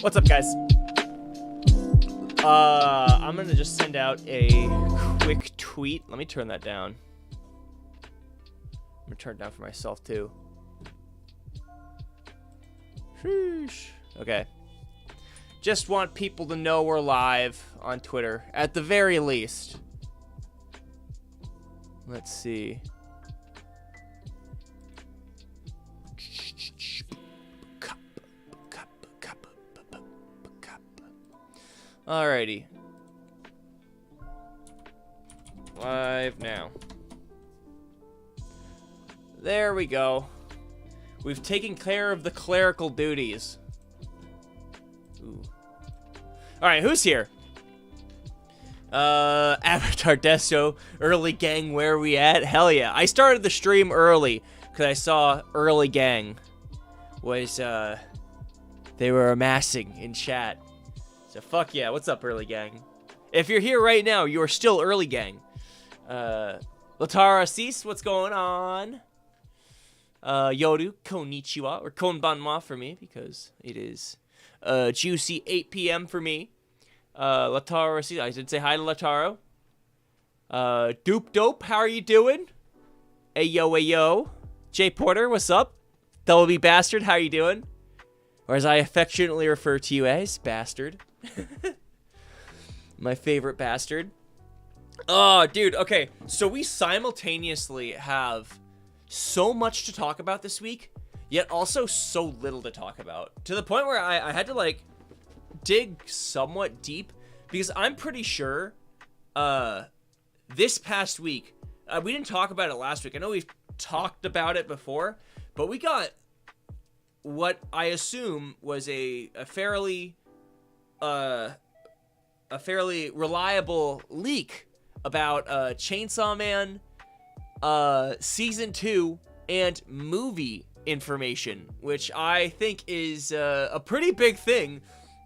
What's up, guys? I'm gonna just send out a quick tweet. Let me turn that down. I'm gonna turn it down for myself, too. Sheesh. Okay. Just want people to know we're live on Twitter, at the very least. Let's see. Alrighty. Live now. There we go. We've taken care of the clerical duties. Ooh. Alright, who's here? Avatar Desto, early gang, where are we at? Hell yeah. I started the stream early, because I saw early gang was, they were amassing in chat. So fuck yeah, what's up, early gang? If you're here right now, you are still early gang. Latara Cease, what's going on? Yoru, konnichiwa, or konbanwa for me, because it is juicy 8 p.m. for me. Lataro Cease, I did say hi to Lataro. Doop Dope, how are you doing? Ayo, ayo. Jay Porter, what's up? Double B Bastard, how are you doing? Or as I affectionately refer to you as, Bastard. My favorite bastard. Oh, dude, okay. So we simultaneously have so much to talk about this week, yet also so little to talk about. To the point where I had to, like, dig somewhat deep, because I'm pretty sure this past week, we didn't talk about it last week. I know we've talked about it before, but we got what I assume was a fairly reliable leak about Chainsaw Man season 2 and movie information, which I think is a pretty big thing.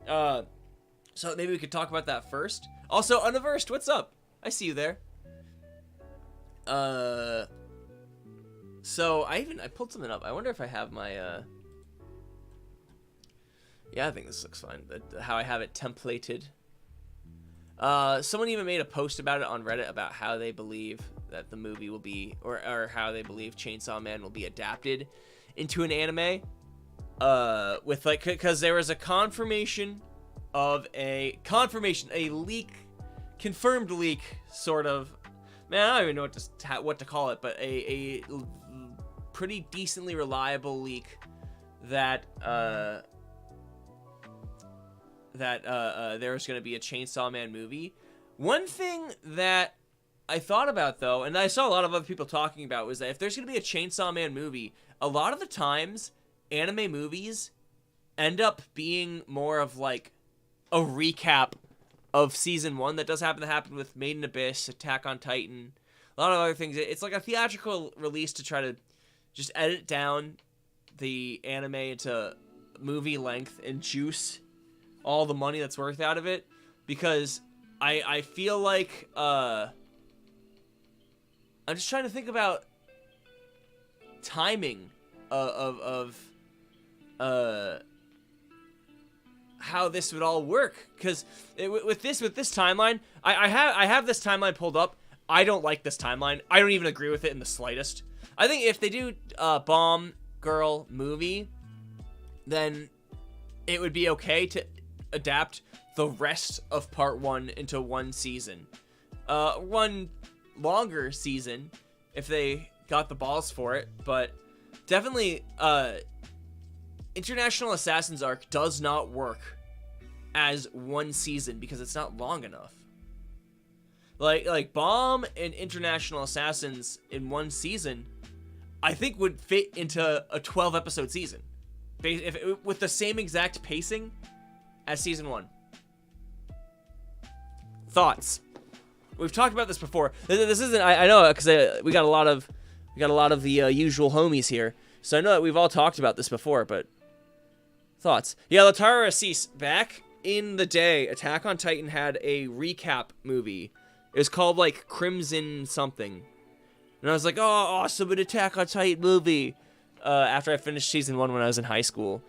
So maybe we could talk about that first. Also, Universed, what's up? I see you there. So I pulled something up. I wonder if I have my yeah, I think this looks fine. How I have it templated. Someone even made a post about it on Reddit about how they believe that the movie will be, or how they believe Chainsaw Man will be adapted into an anime. With like, because there was a confirmation, a leak, confirmed leak, sort of. Man, I don't even know what to call it, but a pretty decently reliable leak that there was going to be a Chainsaw Man movie. One thing that I thought about, though, and I saw a lot of other people talking about, was that if there's going to be a Chainsaw Man movie, a lot of the times, anime movies end up being more of, like, a recap of Season 1. That does happen with Made in Abyss, Attack on Titan, a lot of other things. It's like a theatrical release to try to just edit down the anime into movie length and juice all the money that's worth out of it, because I feel like I'm just trying to think about timing of how this would all work, because with this timeline, I have this timeline pulled up. I don't like this timeline. I don't even agree with it in the slightest. I think if they do Bomb Girl movie, then it would be okay to adapt the rest of part 1 into one season. One longer season if they got the balls for it, but definitely International Assassin's arc does not work as one season because it's not long enough. Like Bomb and International Assassins in one season, I think would fit into a 12 episode season. With the same exact pacing as season 1. Thoughts? We've talked about this before. This isn't. I know, because we got a lot of the usual homies here, so I know that we've all talked about this before. But thoughts? Yeah, Latara Assis, back in the day, Attack on Titan had a recap movie. It was called like Crimson something, and I was like, oh, awesome, an Attack on Titan movie. After I finished season 1 when I was in high school,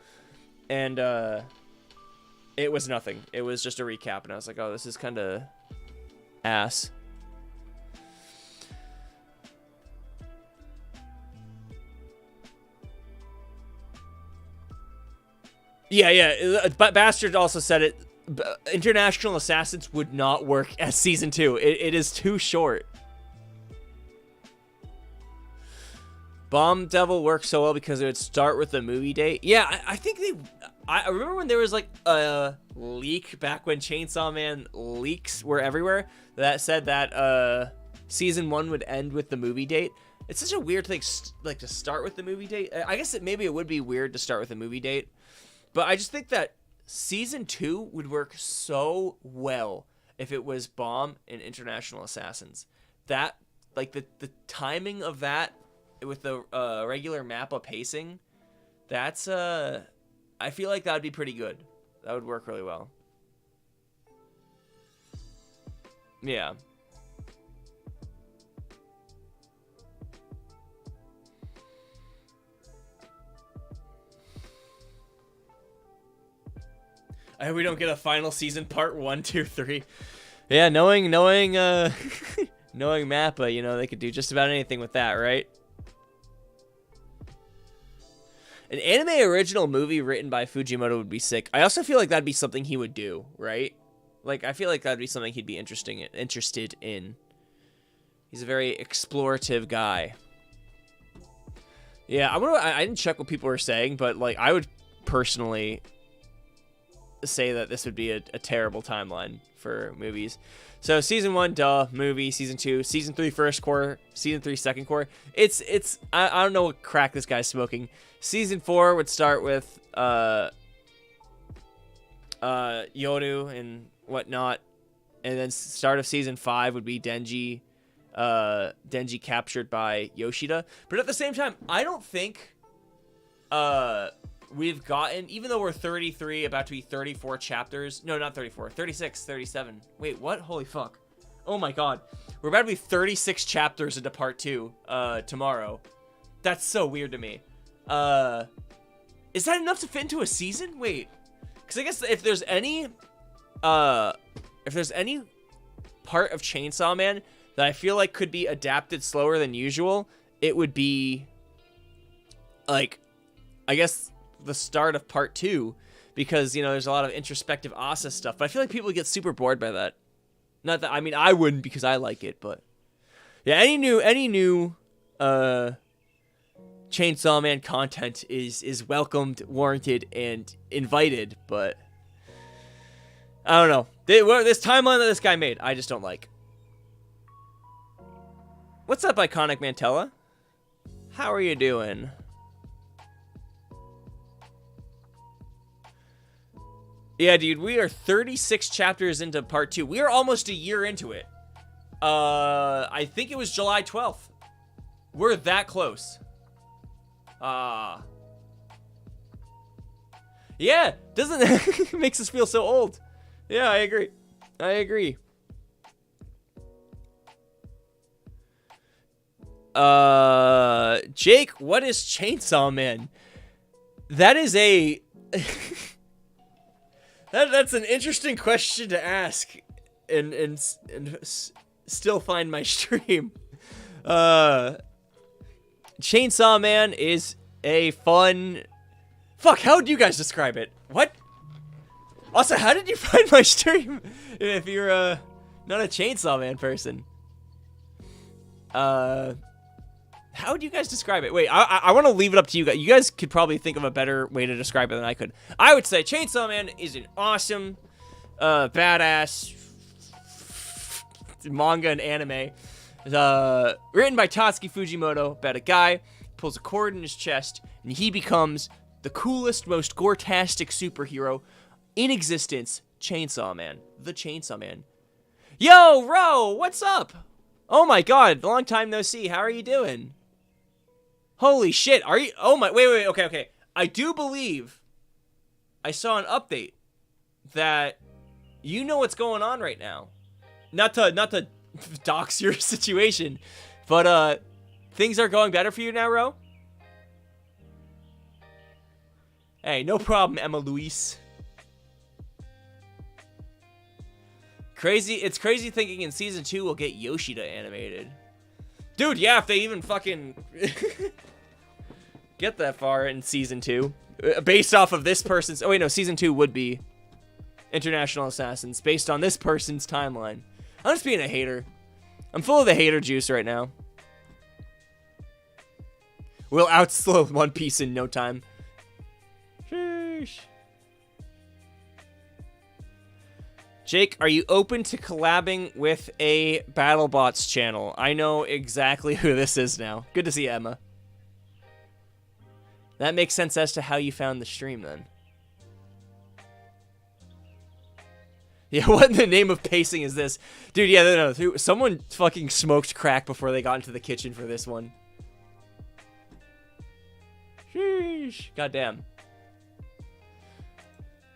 and It was nothing. It was just a recap, and I was like, oh, this is kind of ass. Yeah. But Bastard also said it. International Assassins would not work as season 2. It is too short. Bomb Devil works so well because it would start with the movie date. Yeah, I think they... I remember when there was like a leak back when Chainsaw Man leaks were everywhere that said that season 1 would end with the movie date. It's such a weird thing, like, to start with the movie date. I guess maybe it would be weird to start with a movie date, but I just think that season 2 would work so well if it was Bomb and International Assassins. That, like, the timing of that with the regular Mappa pacing, that's I feel like that would be pretty good. That would work really well. Yeah. I hope we don't get a final season part 1, 2, 3. Yeah, knowing knowing Mappa, you know, they could do just about anything with that, right? An anime original movie written by Fujimoto would be sick. I also feel like that'd be something he would do, right? Like, I feel like that'd be something he'd be interested in. He's a very explorative guy. Yeah, I didn't check what people were saying, but, like, I would personally say that this would be a terrible timeline for movies. So season 1, movie. Season 2, season 3 first core, season 3 second core. I don't know what crack this guy's smoking. Season 4 would start with Yoru and whatnot, and then start of season 5 would be Denji captured by Yoshida. But at the same time, I don't think we've gotten, even though we're 33, about to be 34 chapters. No, not 34. 36, 37. Wait, what? Holy fuck. Oh my god. We're about to be 36 chapters into part 2 tomorrow. That's so weird to me. Is that enough to fit into a season? Wait. Because I guess if there's any part of Chainsaw Man that I feel like could be adapted slower than usual, it would be, like, I guess the start of part 2, because, you know, there's a lot of introspective Asa stuff, but I feel like people get super bored by that. Not that, I mean, I wouldn't because I like it, but yeah, any new Chainsaw Man content is welcomed, warranted, and invited, but I don't know. This timeline that this guy made, I just don't like. What's up, Iconic Mantella? How are you doing? Yeah, dude, we are 36 chapters into part 2. We are almost a year into it. I think it was July 12th. We're that close. Yeah, doesn't it makes us feel so old. Yeah, I agree. Jake, what is Chainsaw Man? That is a that's an interesting question to ask and still find my stream. Chainsaw Man is a fun... Fuck, how would you guys describe it? What? Also, how did you find my stream if you're not a Chainsaw Man person? How would you guys describe it? Wait, I want to leave it up to you guys. You guys could probably think of a better way to describe it than I could. I would say Chainsaw Man is an awesome, badass manga and anime. Written by Tatsuki Fujimoto about a guy pulls a cord in his chest and he becomes the coolest, most gore-tastic superhero in existence, Chainsaw Man. The Chainsaw Man. Yo, Ro, what's up? Oh my god, long time no see. How are you doing? Holy shit, are you... Oh my... Wait, okay. I do believe I saw an update that you know what's going on right now. Not to dox your situation, but things are going better for you now, Ro? Hey, no problem, Emma Luis. Crazy. It's crazy thinking in season 2 we'll get Yoshida animated. Dude, yeah, if they even fucking get that far in season 2. Based off of this person's... Oh, wait, no. Season 2 would be International Assassins. Based on this person's timeline. I'm just being a hater. I'm full of the hater juice right now. We'll outslow One Piece in no time. Sheesh. Jake, are you open to collabing with a BattleBots channel? I know exactly who this is now. Good to see you, Emma. That makes sense as to how you found the stream, then. Yeah, what in the name of pacing is this? Dude, yeah, no, someone fucking smoked crack before they got into the kitchen for this one. Sheesh. Goddamn.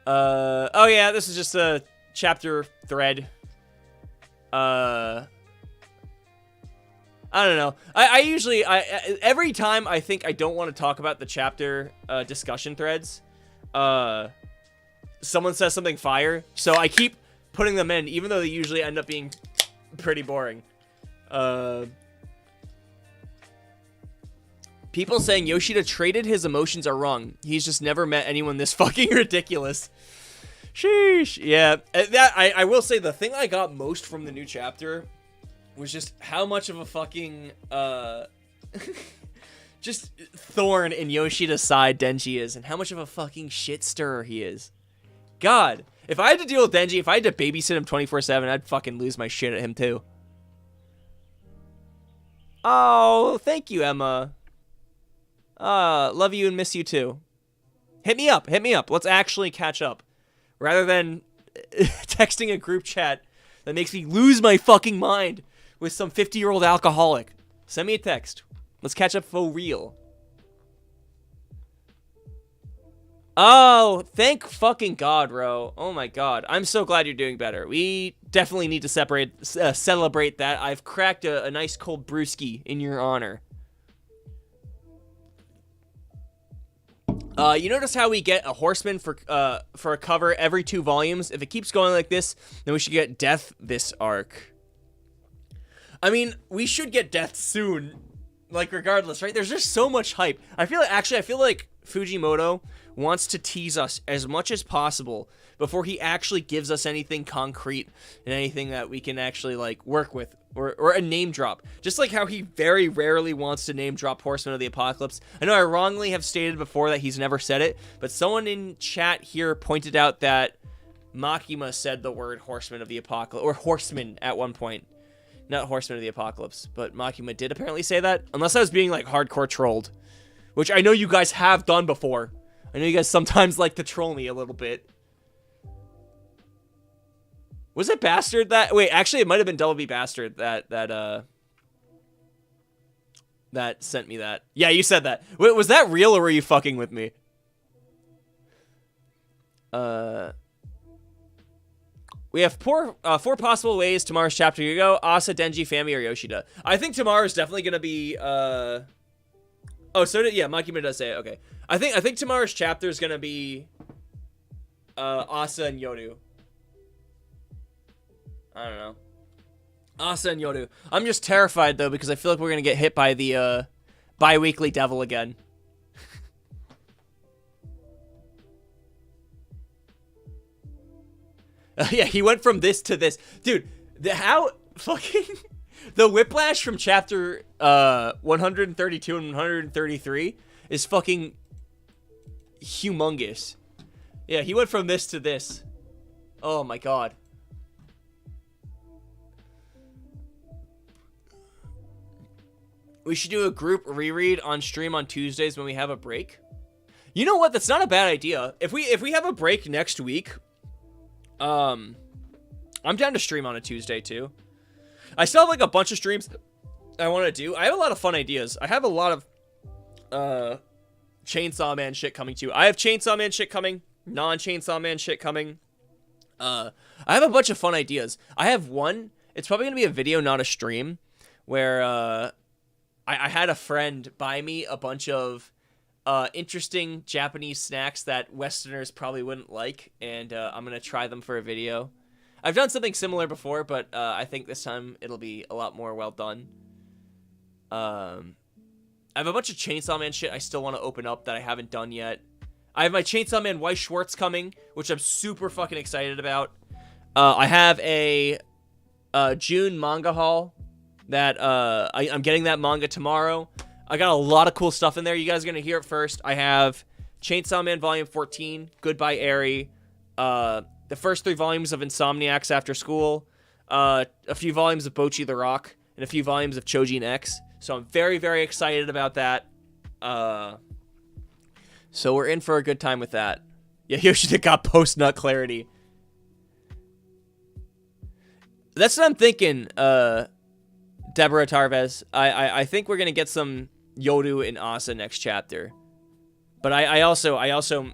Oh yeah, this is just a chapter thread. I don't know. I usually, every time I think I don't want to talk about the chapter discussion threads, someone says something fire, so I keep putting them in, even though they usually end up being pretty boring. People saying Yoshida traded his emotions are wrong. He's just never met anyone this fucking ridiculous. Sheesh. Yeah, that I will say the thing I got most from the new chapter was just how much of a fucking just thorn in Yoshida's side Denji is, and how much of a fucking shit stirrer he is. God, if I had to deal with Denji, if I had to babysit him 24/7, I'd fucking lose my shit at him too. Oh, thank you, Emma. Love you and miss you too. Hit me up. Let's actually catch up. Rather than texting a group chat that makes me lose my fucking mind with some 50-year-old alcoholic. Send me a text. Let's catch up for real. Oh, thank fucking God, Ro. Oh my God. I'm so glad you're doing better. We definitely need to celebrate that. I've cracked a nice cold brewski in your honor. You notice how we get a horseman for a cover every 2 volumes? If it keeps going like this, then we should get Death this arc. I mean, we should get Death soon. Like, regardless, right? There's just so much hype. I feel like Fujimoto wants to tease us as much as possible before he actually gives us anything concrete and anything that we can actually, like, work with. Or a name drop. Just like how he very rarely wants to name drop Horseman of the Apocalypse. I know I wrongly have stated before that he's never said it, but someone in chat here pointed out that Makima said the word Horseman of the Apocalypse, or Horseman at one point. Not Horseman of the Apocalypse, but Makima did apparently say that. Unless I was being, like, hardcore trolled. Which I know you guys have done before. I know you guys sometimes like to troll me a little bit. Was it Bastard that... Wait, actually, it might have been Double B Bastard that sent me that. Yeah, you said that. Wait, was that real or were you fucking with me? We have four possible ways tomorrow's chapter could go. Asa, Denji, Fami, or Yoshida. I think tomorrow's definitely going to be... Oh, so did... Yeah, Makima does say it. Okay. I think tomorrow's chapter is going to be... Asa and Yoru. I don't know. Asa and Yoru. I'm just terrified, though, because I feel like we're going to get hit by the bi-weekly devil again. Yeah, he went from this to this. Dude, how fucking... The whiplash from chapter 132 and 133 is fucking humongous. Yeah, he went from this to this. Oh my God. We should do a group reread on stream on Tuesdays when we have a break. You know what? That's not a bad idea. If we have a break next week, I'm down to stream on a Tuesday too. I still have like a bunch of streams I want to do. I have a lot of fun ideas. I have a lot of Chainsaw Man shit coming too. I have Chainsaw Man shit coming, non-Chainsaw Man shit coming. I have a bunch of fun ideas. I have one. It's probably gonna be a video, not a stream, where I had a friend buy me a bunch of interesting Japanese snacks that Westerners probably wouldn't like, and I'm gonna try them for a video. I've done something similar before, but I think this time it'll be a lot more well done. I have a bunch of Chainsaw Man shit I still want to open up that I haven't done yet. I have my Chainsaw Man Weiss Schwartz coming, which I'm super fucking excited about. I have a June manga haul that I'm getting that manga tomorrow. I got a lot of cool stuff in there. You guys are going to hear it first. I have Chainsaw Man Volume 14, Goodbye Eri, the first 3 volumes of Insomniacs After School, a few volumes of Bocchi the Rock, and a few volumes of Chojin X. So I'm very, very excited about that. So we're in for a good time with that. Yeah, Yoshida got post-nut clarity. That's what I'm thinking, Deborah Tarvez. I think we're going to get some Yoru and Asa next chapter. But I also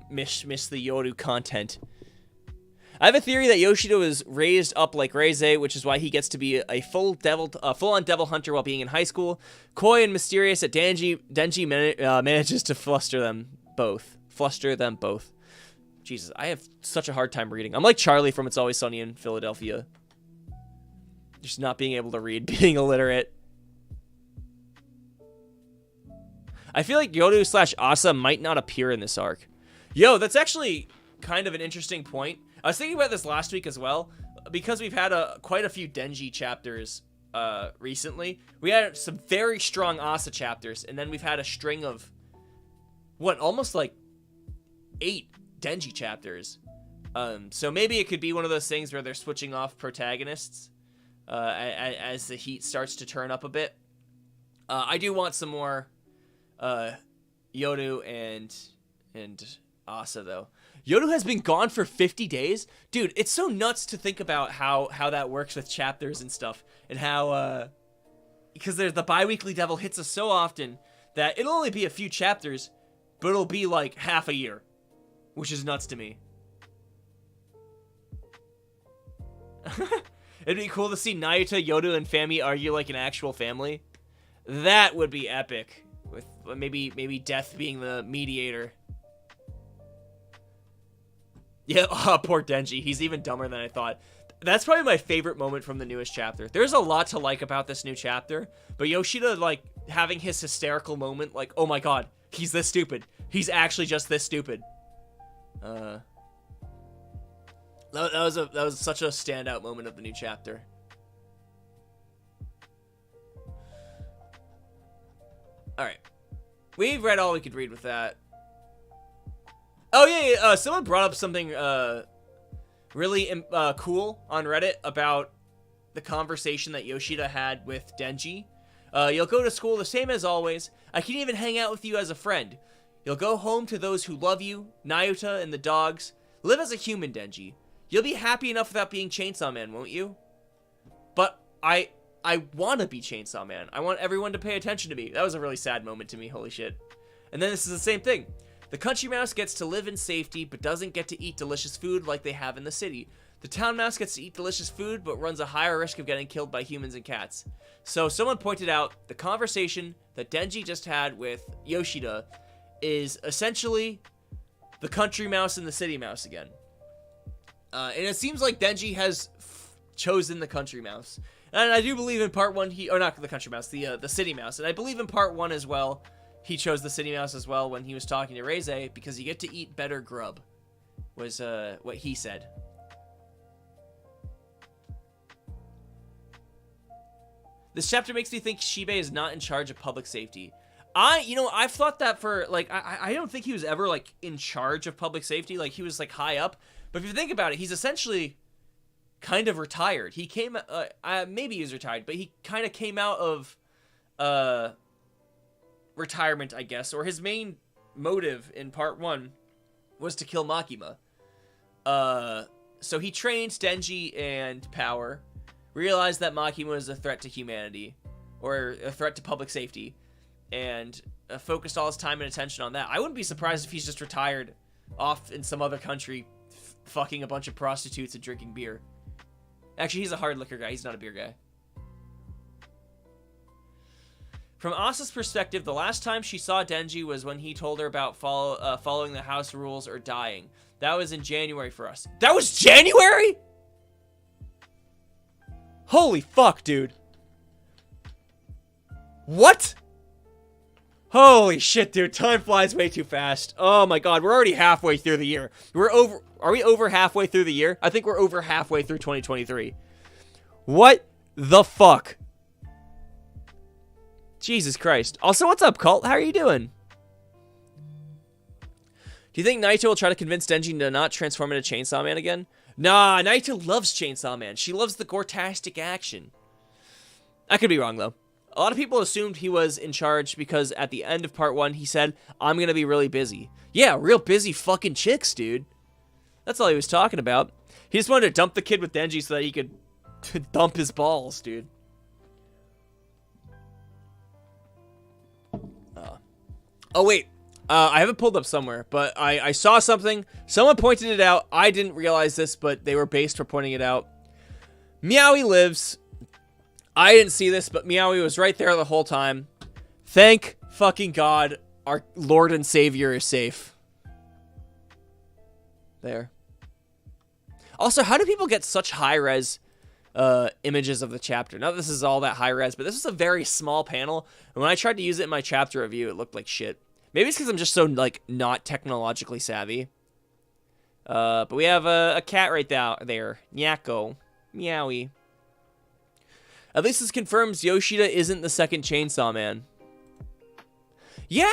miss the Yoru content. I have a theory that Yoshida was raised up like Reize, which is why he gets to be a full-on devil hunter while being in high school. Coy and mysterious that Denji manages to fluster them both. Jesus, I have such a hard time reading. I'm like Charlie from It's Always Sunny in Philadelphia. Just not being able to read, being illiterate. I feel like Yoru/Asa might not appear in this arc. Yo, that's actually kind of an interesting point. I was thinking about this last week as well, because we've had quite a few Denji chapters recently. We had some very strong Asa chapters, and then we've had a string of, almost like 8 Denji chapters. So maybe it could be one of those things where they're switching off protagonists as the heat starts to turn up a bit. I do want some more Yoru and Asa, though. Yoru has been gone for 50 days? Dude, it's so nuts to think about how that works with chapters and stuff. And how, because the bi-weekly devil hits us so often that it'll only be a few chapters, but it'll be like half a year. Which is nuts to me. It'd be cool to see Nayuta, Yoru, and Fami argue like an actual family. That would be epic. With maybe Death being the mediator. Yeah, poor Denji. He's even dumber than I thought. That's probably my favorite moment from the newest chapter. There's a lot to like about this new chapter, but Yoshida, like, having his hysterical moment, like, oh my god, he's this stupid. He's actually just this stupid. That was such a standout moment of the new chapter. Alright. We've read all we could read with that. Oh, yeah. Someone brought up something really cool on Reddit about the conversation that Yoshida had with Denji. You'll go to school the same as always. I can even hang out with you as a friend. You'll go home to those who love you, Nayuta and the dogs. Live as a human, Denji. You'll be happy enough without being Chainsaw Man, won't you? But I want to be Chainsaw Man. I want everyone to pay attention to me. That was a really sad moment to me, holy shit. And then this is the same thing. The country mouse gets to live in safety, but doesn't get to eat delicious food like they have in the city. The town mouse gets to eat delicious food, but runs a higher risk of getting killed by humans and cats. So someone pointed out the conversation that Denji just had with Yoshida is essentially the country mouse and the city mouse again. And it seems like Denji has chosen the country mouse. And I do believe in part 1, or not the country mouse, the city mouse. And I believe in part 1 as well, he chose the city mouse as well when he was talking to Reize, because you get to eat better grub, was what he said. This chapter makes me think Shibe is not in charge of public safety. I've thought that for, like, I don't think he was ever, like, in charge of public safety. Like, he was, like, high up. But if you think about it, he's essentially kind of retired. He came, maybe he was retired, but he kind of came out of, retirement, I guess. Or his main motive in part 1 was to kill Makima. So he trained Denji and Power, realized that Makima was a threat to humanity, or a threat to public safety, and focused all his time and attention on that. I wouldn't be surprised if he's just retired off in some other country, fucking a bunch of prostitutes and drinking beer. Actually, he's a hard liquor guy. He's not a beer guy. From Asa's perspective, the last time she saw Denji was when he told her about following the house rules or dying. That was in January for us. That was January?! Holy fuck, dude. What? Holy shit, dude. Time flies way too fast. Oh my god, we're already halfway through the year. Are we over halfway through the year? I think we're over halfway through 2023. What the fuck? Jesus Christ. Also, what's up, Cult? How are you doing? Do you think Naito will try to convince Denji to not transform into Chainsaw Man again? Nah, Naito loves Chainsaw Man. She loves the gore-tastic action. I could be wrong, though. A lot of people assumed he was in charge because at the end of part 1, he said, I'm gonna be really busy. Yeah, real busy fucking chicks, dude. That's all he was talking about. He just wanted to dump the kid with Denji so that he could dump his balls, dude. Oh, wait. I haven't pulled up somewhere, but I saw something. Someone pointed it out. I didn't realize this, but they were based for pointing it out. Meowie lives. I didn't see this, but Meowie was right there the whole time. Thank fucking God our Lord and Savior is safe. There. Also, how do people get such high-res images of the chapter? Not that this is all that high-res, but this is a very small panel, and when I tried to use it in my chapter review, it looked like shit. Maybe it's because I'm just so, like, not technologically savvy. But we have a cat right there. Nyako. Meowie. At least this confirms Yoshida isn't the second Chainsaw Man. Yeah,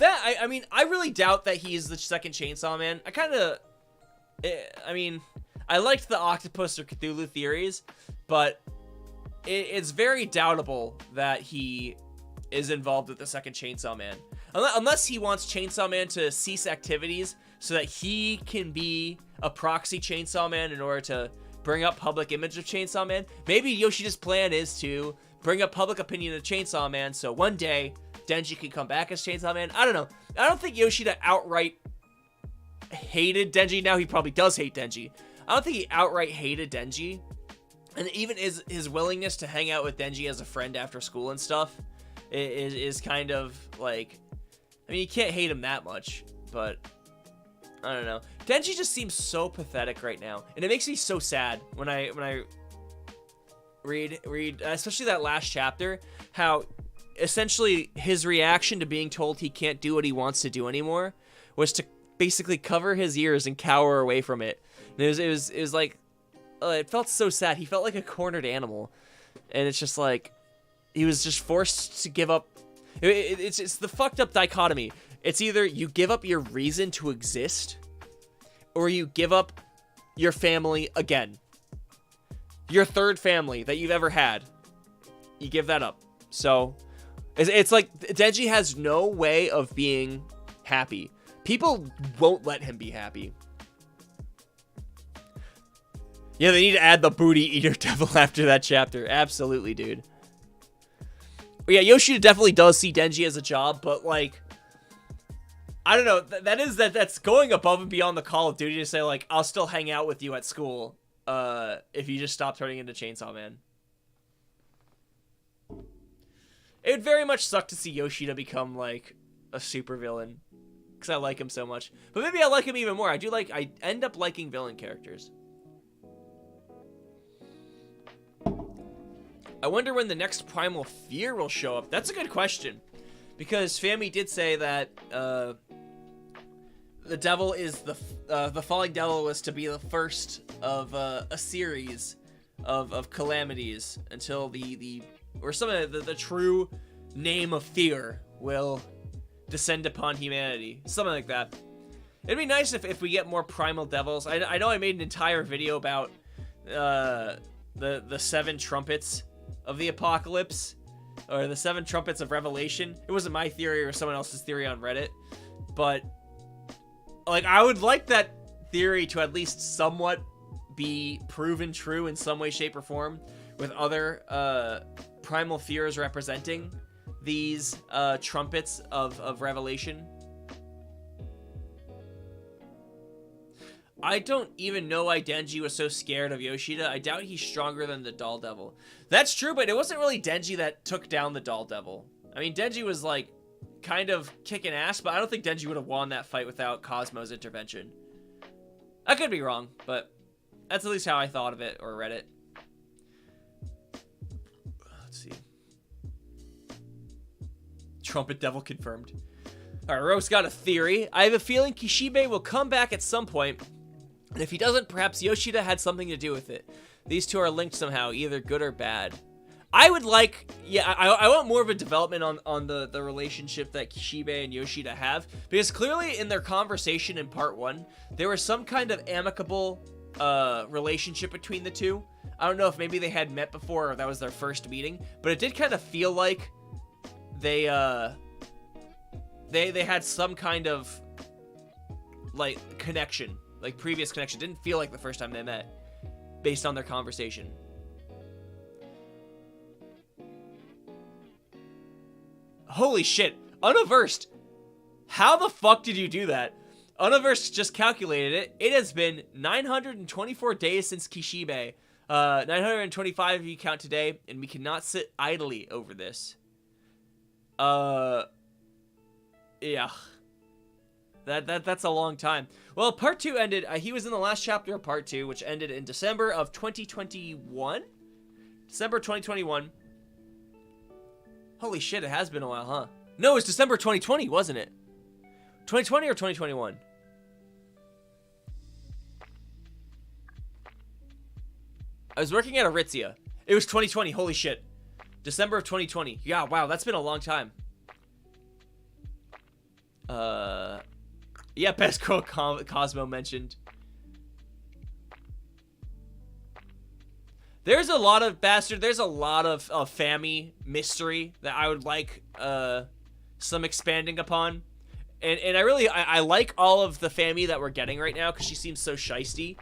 I mean, I really doubt that he's the second Chainsaw Man. I mean, I liked the Octopus or Cthulhu theories, but it's very doubtable that he is involved with the second Chainsaw Man. Unless he wants Chainsaw Man to cease activities so that he can be a proxy Chainsaw Man in order to bring up public image of Chainsaw Man. Maybe Yoshida's plan is to bring up public opinion of Chainsaw Man so one day Denji can come back as Chainsaw Man. I don't know. I don't think Yoshida outright hated Denji. Now he probably does hate Denji. I don't think he outright hated Denji. And even his willingness to hang out with Denji as a friend after school and stuff is kind of like... I mean, you can't hate him that much, but I don't know. Denji just seems so pathetic right now, and it makes me so sad when I read especially that last chapter, how essentially his reaction to being told he can't do what he wants to do anymore was to basically cover his ears and cower away from it. And it was like it felt so sad. He felt like a cornered animal, and it's just like he was just forced to give up. It's the fucked up dichotomy. It's either you give up your reason to exist, or you give up your family again. Your third family that you've ever had. You give that up. So, it's like Denji has no way of being happy. People won't let him be happy. Yeah, they need to add the booty eater devil after that chapter. Absolutely, dude. But yeah, Yoshida definitely does see Denji as a job, but like, I don't know. That's going above and beyond the Call of Duty to say like, I'll still hang out with you at school, if you just stop turning into Chainsaw Man. It would very much suck to see Yoshida become like a supervillain, because I like him so much. But maybe I like him even more. I end up liking villain characters. I wonder when the next Primal Fear will show up. That's a good question. Because Fami did say that the devil is the Falling Devil was to be the first of a series of calamities until the true name of fear will descend upon humanity. Something like that. It'd be nice if we get more Primal Devils. I know I made an entire video about the 7 trumpets of the apocalypse, or the 7 trumpets of Revelation. It wasn't my theory or someone else's theory on Reddit, but like I would like that theory to at least somewhat be proven true in some way, shape, or form, with other primal fears representing these trumpets of Revelation. I don't even know why Denji was so scared of Yoshida. I doubt he's stronger than the Doll Devil. That's true, but it wasn't really Denji that took down the Doll Devil. I mean, Denji was, like, kind of kicking ass, but I don't think Denji would have won that fight without Cosmo's intervention. I could be wrong, but that's at least how I thought of it or read it. Let's see. Trumpet Devil confirmed. Alright, Rose got a theory. I have a feeling Kishibe will come back at some point, and if he doesn't, perhaps Yoshida had something to do with it. These two are linked somehow, either good or bad. I would like, yeah, I want more of a development on the relationship that Kishibe and Yoshida have, because clearly in their conversation in part 1, there was some kind of amicable relationship between the two. I don't know if maybe they had met before or that was their first meeting, but it did kind of feel like they had some kind of like connection, like previous connection. Didn't feel like the first time they met based on their conversation. Holy shit, Universed. How the fuck did you do that? Universed just calculated it. It has been 924 days since Kishibe. 925 if you count today, and we cannot sit idly over this. Yeah. That's a long time. Well, part 2 ended, he was in the last chapter of part 2, which ended in December of 2021? December 2021. Holy shit, it has been a while, huh? No, it was December 2020, wasn't it? 2020 or 2021? I was working at Aritzia. It was 2020, holy shit. December of 2020. Yeah, wow, that's been a long time. Yeah, Best Girl Cosmo mentioned. There's a lot of there's a lot of Fami mystery that I would like some expanding upon. And I like all of the Fami that we're getting right now because she seems so shisty.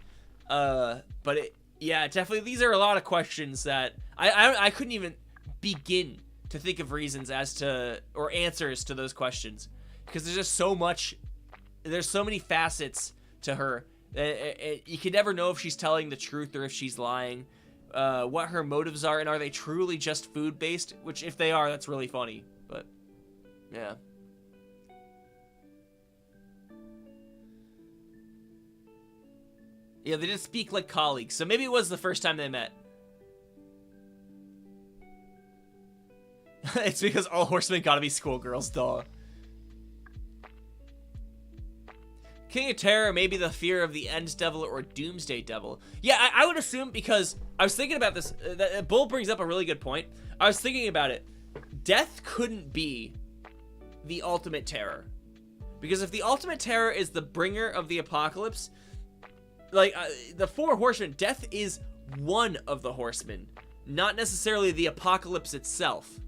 But yeah, definitely these are a lot of questions that I couldn't even begin to think of reasons as to or answers to those questions because there's just so much. There's so many facets to her. You can never know if she's telling the truth or if she's lying. What her motives are, and are they truly just food-based? Which, if they are, that's really funny. But, yeah. Yeah, they did speak like colleagues, so maybe it was the first time they met. It's because all horsemen gotta be schoolgirls, duh. King of Terror may be the fear of the End Devil or Doomsday Devil. Yeah, I would assume, because I was thinking about this. Bull brings up a really good point. I was thinking about it. Death couldn't be the ultimate terror. Because if the ultimate terror is the bringer of the apocalypse, like, the 4 horsemen, Death is one of the horsemen, not necessarily the apocalypse itself.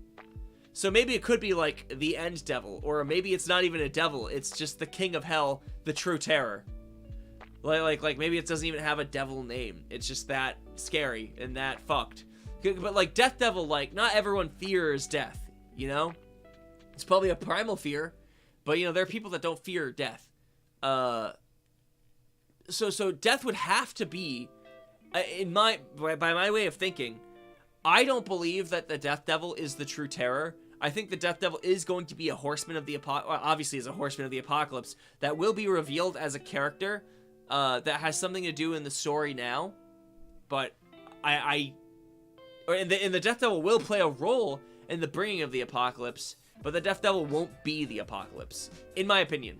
So maybe it could be like the End Devil, or maybe it's not even a devil, it's just the King of Hell, the true terror. Like maybe it doesn't even have a devil name. It's just that scary and that fucked. But like Death Devil, like not everyone fears death, you know? It's probably a primal fear, but you know, there are people that don't fear death. So death would have to be, by my way of thinking, I don't believe that the Death Devil is the true terror. I think the Death Devil is going to be a horseman of the obviously is a horseman of the apocalypse that will be revealed as a character that has something to do in the story now. But in the Death Devil will play a role in the bringing of the apocalypse, but the Death Devil won't be the apocalypse, in my opinion.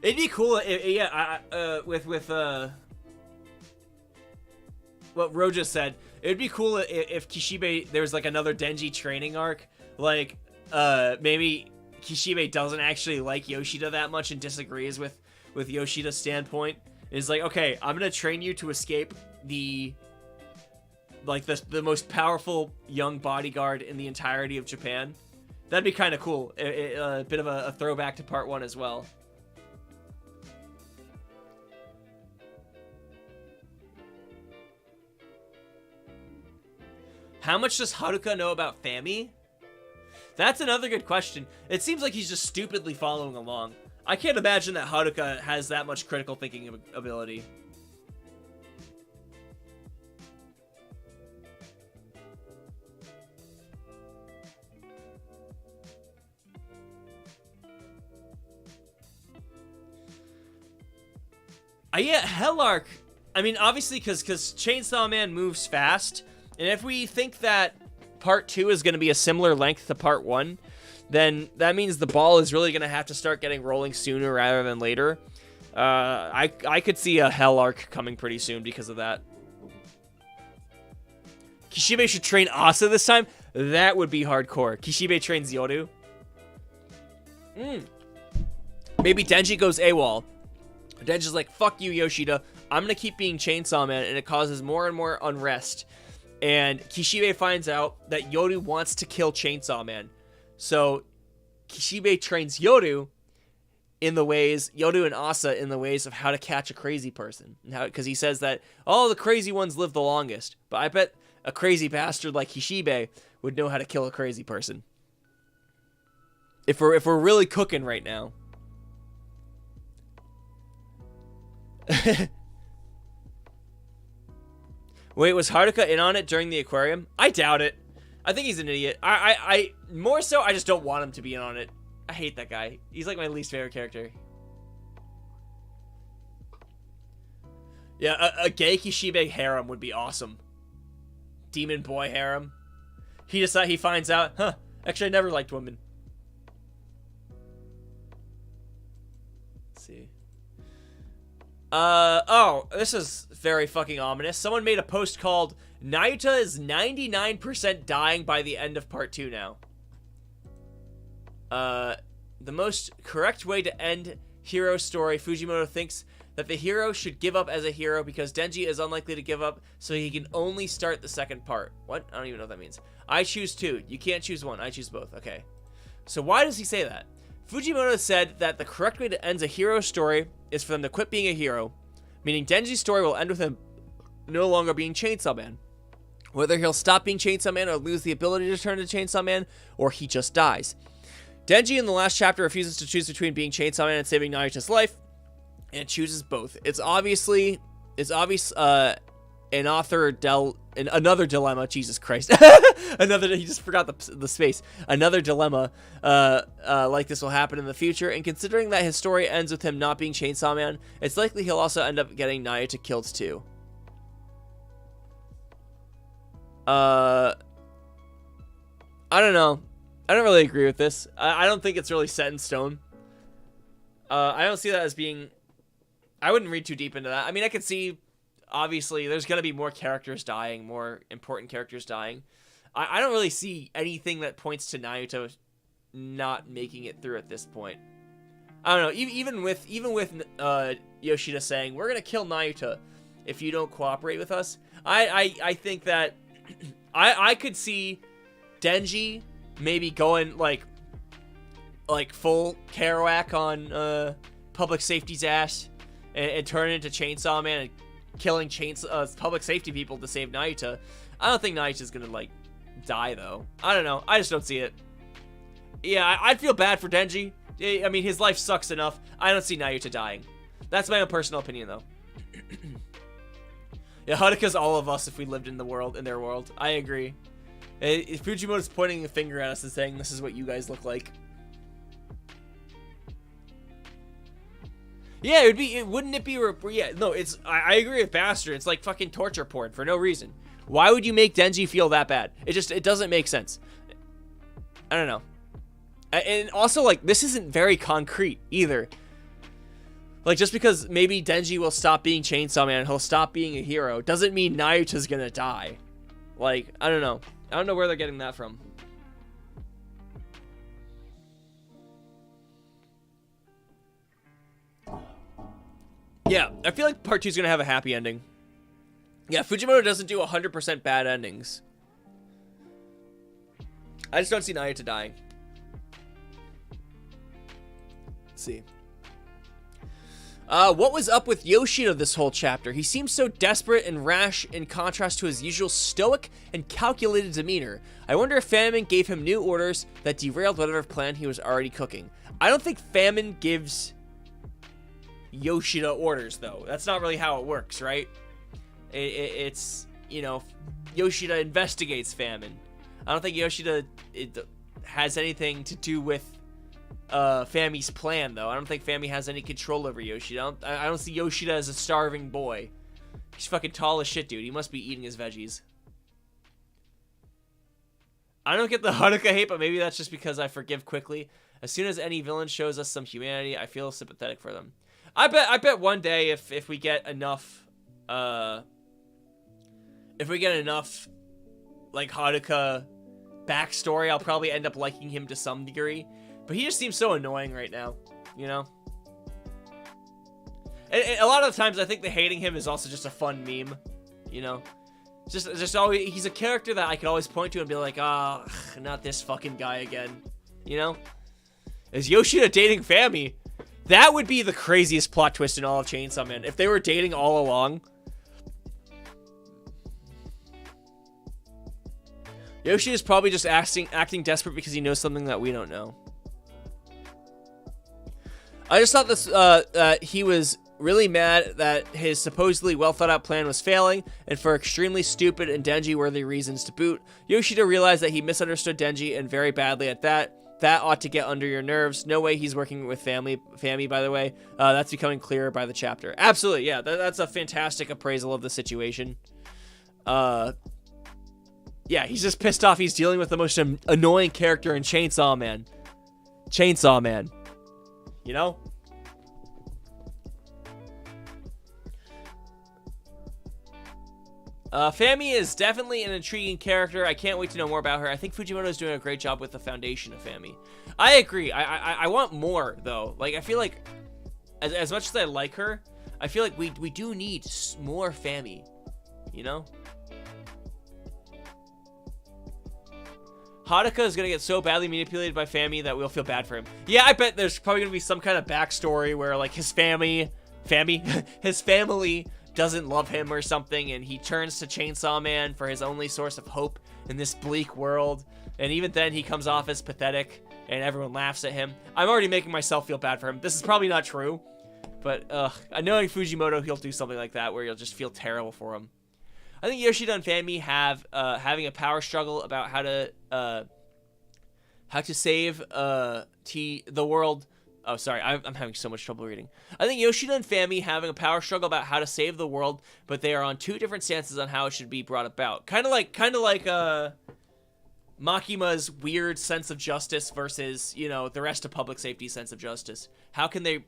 It'd be cool, with what Ro just said. It'd be cool if Kishibe, there was like another Denji training arc. Like, maybe Kishibe doesn't actually like Yoshida that much and disagrees with Yoshida's standpoint. It's like, okay, I'm gonna train you to escape the most powerful young bodyguard in the entirety of Japan. That'd be kind of cool. A bit of a throwback to part 1 as well. How much does Haruka know about Fami? That's another good question. It seems like he's just stupidly following along. I can't imagine that Haruka has that much critical thinking ability. Yeah, Hell Arc. I mean, obviously, because Chainsaw Man moves fast, and if we think that part 2 is going to be a similar length to part 1, then that means the ball is really going to have to start getting rolling sooner rather than later. I could see a Hell Arc coming pretty soon because of that. Kishibe should train Asa this time. That would be hardcore. Kishibe trains Yoru. Maybe Denji goes AWOL. Denji's like, fuck you, Yoshida. I'm going to keep being Chainsaw Man, and it causes more and more unrest. And Kishibe finds out that Yoru wants to kill Chainsaw Man. So Kishibe trains Yoru and Asa in the ways of how to catch a crazy person. Because he says that, oh, the crazy ones live the longest. But I bet a crazy bastard like Kishibe would know how to kill a crazy person. If we're really cooking right now. Wait, was Haruka in on it during the aquarium? I doubt it. I think he's an idiot. I more so, I just don't want him to be in on it. I hate that guy. He's like my least favorite character. Yeah, a gay Kishibe harem would be awesome. Demon boy harem. He finds out, actually I never liked women. Let's see. Oh, this is very fucking ominous. Someone made a post called, Nayuta is 99% dying by the end of part 2 now. The most correct way to end hero story, Fujimoto thinks that the hero should give up as a hero because Denji is unlikely to give up, so he can only start the second part. What? I don't even know what that means. I choose 2. You can't choose 1. I choose both. Okay. So why does he say that? Fujimoto said that the correct way to end a hero story is for them to quit being a hero, meaning Denji's story will end with him no longer being Chainsaw Man. Whether he'll stop being Chainsaw Man or lose the ability to turn into Chainsaw Man, or he just dies. Denji in the last chapter refuses to choose between being Chainsaw Man and saving Nayuta's life, and chooses both. It's obvious, another dilemma, Jesus Christ. He just forgot the space. Another dilemma, like this will happen in the future, and considering that his story ends with him not being Chainsaw Man, it's likely he'll also end up getting Nayuta killed too. I don't know. I don't really agree with this. I don't think it's really set in stone. I don't see that as being... I wouldn't read too deep into that. I mean, I could see, obviously, there's going to be more characters dying, more important characters dying. I don't really see anything that points to Nayuta not making it through at this point. I don't know. Even with Yoshida saying, we're going to kill Nayuta if you don't cooperate with us, I think that I could see Denji maybe going like full Kerouac on public safety's ass and turning into Chainsaw Man and killing public safety people to save Nayuta. I don't think Nayuta's gonna like die though. I don't know. I just don't see it. Yeah, I'd feel bad for Denji. I mean, his life sucks enough. I don't see Nayuta dying. That's my own personal opinion though. Yeah, Haruka's all of us if we lived in their world. I agree. Fujimoto's pointing a finger at us and saying, this is what you guys look like. Yeah, wouldn't it be, yeah, no, I agree with Bastard. It's like fucking torture porn for no reason. Why would you make Denji feel that bad? It doesn't make sense. I don't know. And also, like, this isn't very concrete either. Like, just because maybe Denji will stop being Chainsaw Man, he'll stop being a hero, doesn't mean Nayuta's gonna die. Like, I don't know. I don't know where they're getting that from. Yeah, I feel like part 2 is gonna have a happy ending. Yeah, Fujimoto doesn't do 100% bad endings. I just don't see Nayuta dying. Let's see. What was up with Yoshida this whole chapter? He seems so desperate and rash in contrast to his usual stoic and calculated demeanor. I wonder if Famine gave him new orders that derailed whatever plan he was already cooking. I don't think Famine gives Yoshida orders, though. That's not really how it works, right? It's, you know, Yoshida investigates Famine. I don't think Yoshida has anything to do with Fami's plan, though. I don't think Fami has any control over Yoshida. I don't see Yoshida as a starving boy. He's fucking tall as shit, dude. He must be eating his veggies. I don't get the Haruka hate, but maybe that's just because I forgive quickly. As soon as any villain shows us some humanity, I feel sympathetic for them. I bet one day if we get enough like Haruka backstory, I'll probably end up liking him to some degree. But he just seems so annoying right now, you know? And a lot of the times I think the hating him is also just a fun meme, you know? Just always, he's a character that I can always point to and be like, ah, not this fucking guy again, you know? Is Yoshida dating Fami? That would be the craziest plot twist in all of Chainsaw Man. If they were dating all along. Yoshida's probably just acting desperate because he knows something that we don't know. I just thought this, he was really mad that his supposedly well-thought-out plan was failing, and for extremely stupid and Denji-worthy reasons to boot. Yoshida realized that he misunderstood Denji, and very badly at that. That ought to get under your nerves. No way he's working with Fami, by the way. That's becoming clearer by the chapter. Absolutely, yeah. That's a fantastic appraisal of the situation. Yeah, he's just pissed off. He's dealing with the most annoying character in Chainsaw Man. Chainsaw Man. You know? Fami is definitely an intriguing character. I can't wait to know more about her. I think Fujimoto is doing a great job with the foundation of Fami. I agree. I want more, though. Like, I feel like, as much as I like her, I feel like we do need more Fami. You know? Haruka is going to get so badly manipulated by Fami that we'll feel bad for him. Yeah, I bet there's probably going to be some kind of backstory where, like, his family doesn't love him or something, and he turns to Chainsaw Man for his only source of hope in this bleak world. And even then, he comes off as pathetic, and everyone laughs at him. I'm already making myself feel bad for him. This is probably not true, but knowing Fujimoto, he'll do something like that where you'll just feel terrible for him. I think Yoshida and Fami have having a power struggle about how to save the world. Oh, sorry, I'm having so much trouble reading. I think Yoshida and Fami having a power struggle about how to save the world, but they are on two different stances on how it should be brought about. Kind of like Makima's weird sense of justice versus, you know, the rest of public safety's sense of justice. How can they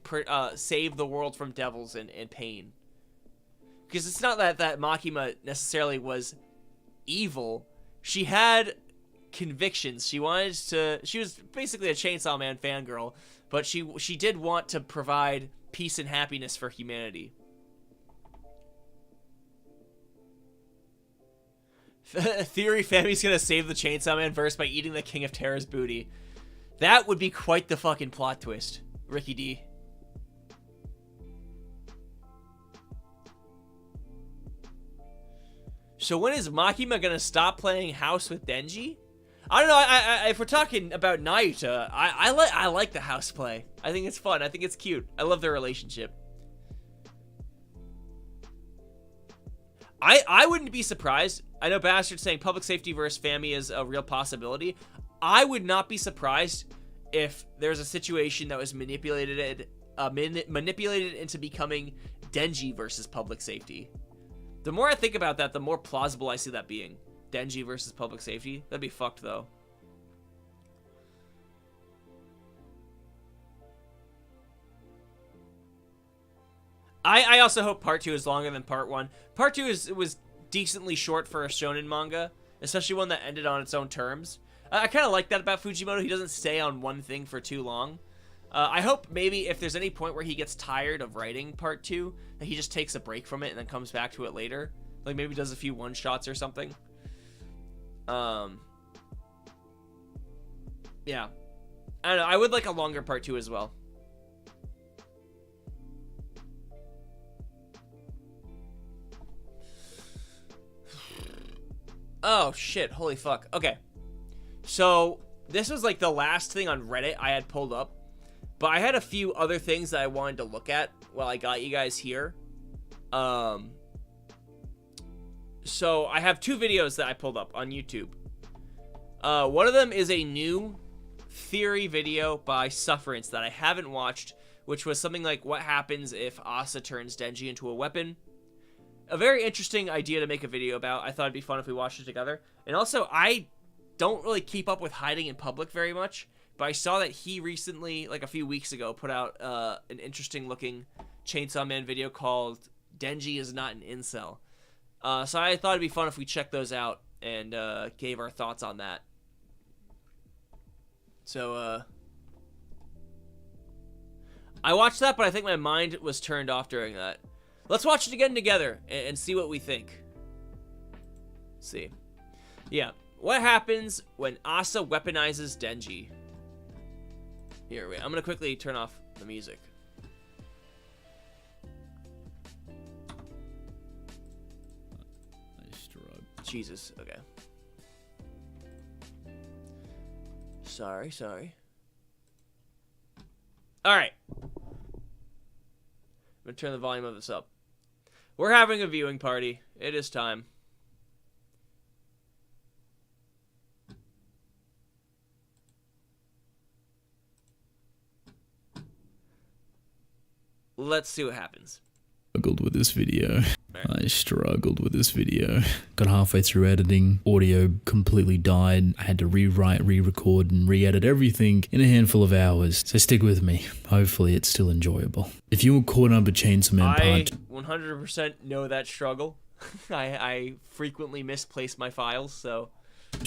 save the world from devils and pain? Because it's not that Makima necessarily was evil. She had convictions. She was basically a Chainsaw Man fangirl, but she did want to provide peace and happiness for humanity. Theory: Fami's gonna save the Chainsaw Man verse by eating the King of Terror's booty. That would be quite the fucking plot twist, Ricky D. So when is Makima gonna stop playing house with Denji? I don't know. If we're talking about Naruto, I like the house play. I think it's fun. I think it's cute. I love their relationship. I wouldn't be surprised. I know Bastard's saying public safety versus Fami is a real possibility. I would not be surprised if there's a situation that was manipulated into becoming Denji versus public safety. The more I think about that, the more plausible I see that being. Denji versus public safety. That'd be fucked, though. I also hope part 2 is longer than part 1. Part 2 was decently short for a shonen manga, especially one that ended on its own terms. I kind of like that about Fujimoto. He doesn't stay on one thing for too long. I hope maybe if there's any point where he gets tired of writing part 2, that he just takes a break from it and then comes back to it later. Like maybe does a few one-shots or something. Yeah. I don't know. I would like a longer part 2 as well. Oh, shit. Holy fuck. Okay. So, this was like the last thing on Reddit I had pulled up. But I had a few other things that I wanted to look at while I got you guys here. So, I have 2 videos that I pulled up on YouTube. One of them is a new theory video by Sufferance that I haven't watched, which was something like what happens if Asa turns Denji into a weapon. A very interesting idea to make a video about. I thought it'd be fun if we watched it together. And also, I don't really keep up with hiding in public very much, but I saw that he recently, like a few weeks ago, put out an interesting looking Chainsaw Man video called Denji is Not an Incel. So I thought it'd be fun if we checked those out and gave our thoughts on that. So, I watched that, but I think my mind was turned off during that. Let's watch it again together and see what we think. Let's see. Yeah. What happens when Asa weaponizes Denji? Here, wait. I'm going to quickly turn off the music. Jesus. Okay. Sorry. Alright. I'm going to turn the volume of this up. We're having a viewing party. It is time. Let's see what happens. Struggled with this video. I struggled with this video. Got halfway through editing, audio completely died. I had to rewrite, re-record, and re-edit everything in a handful of hours. So stick with me. Hopefully it's still enjoyable. If you were caught up with Chainsaw Man I 100% know that struggle. I frequently misplace my files, so...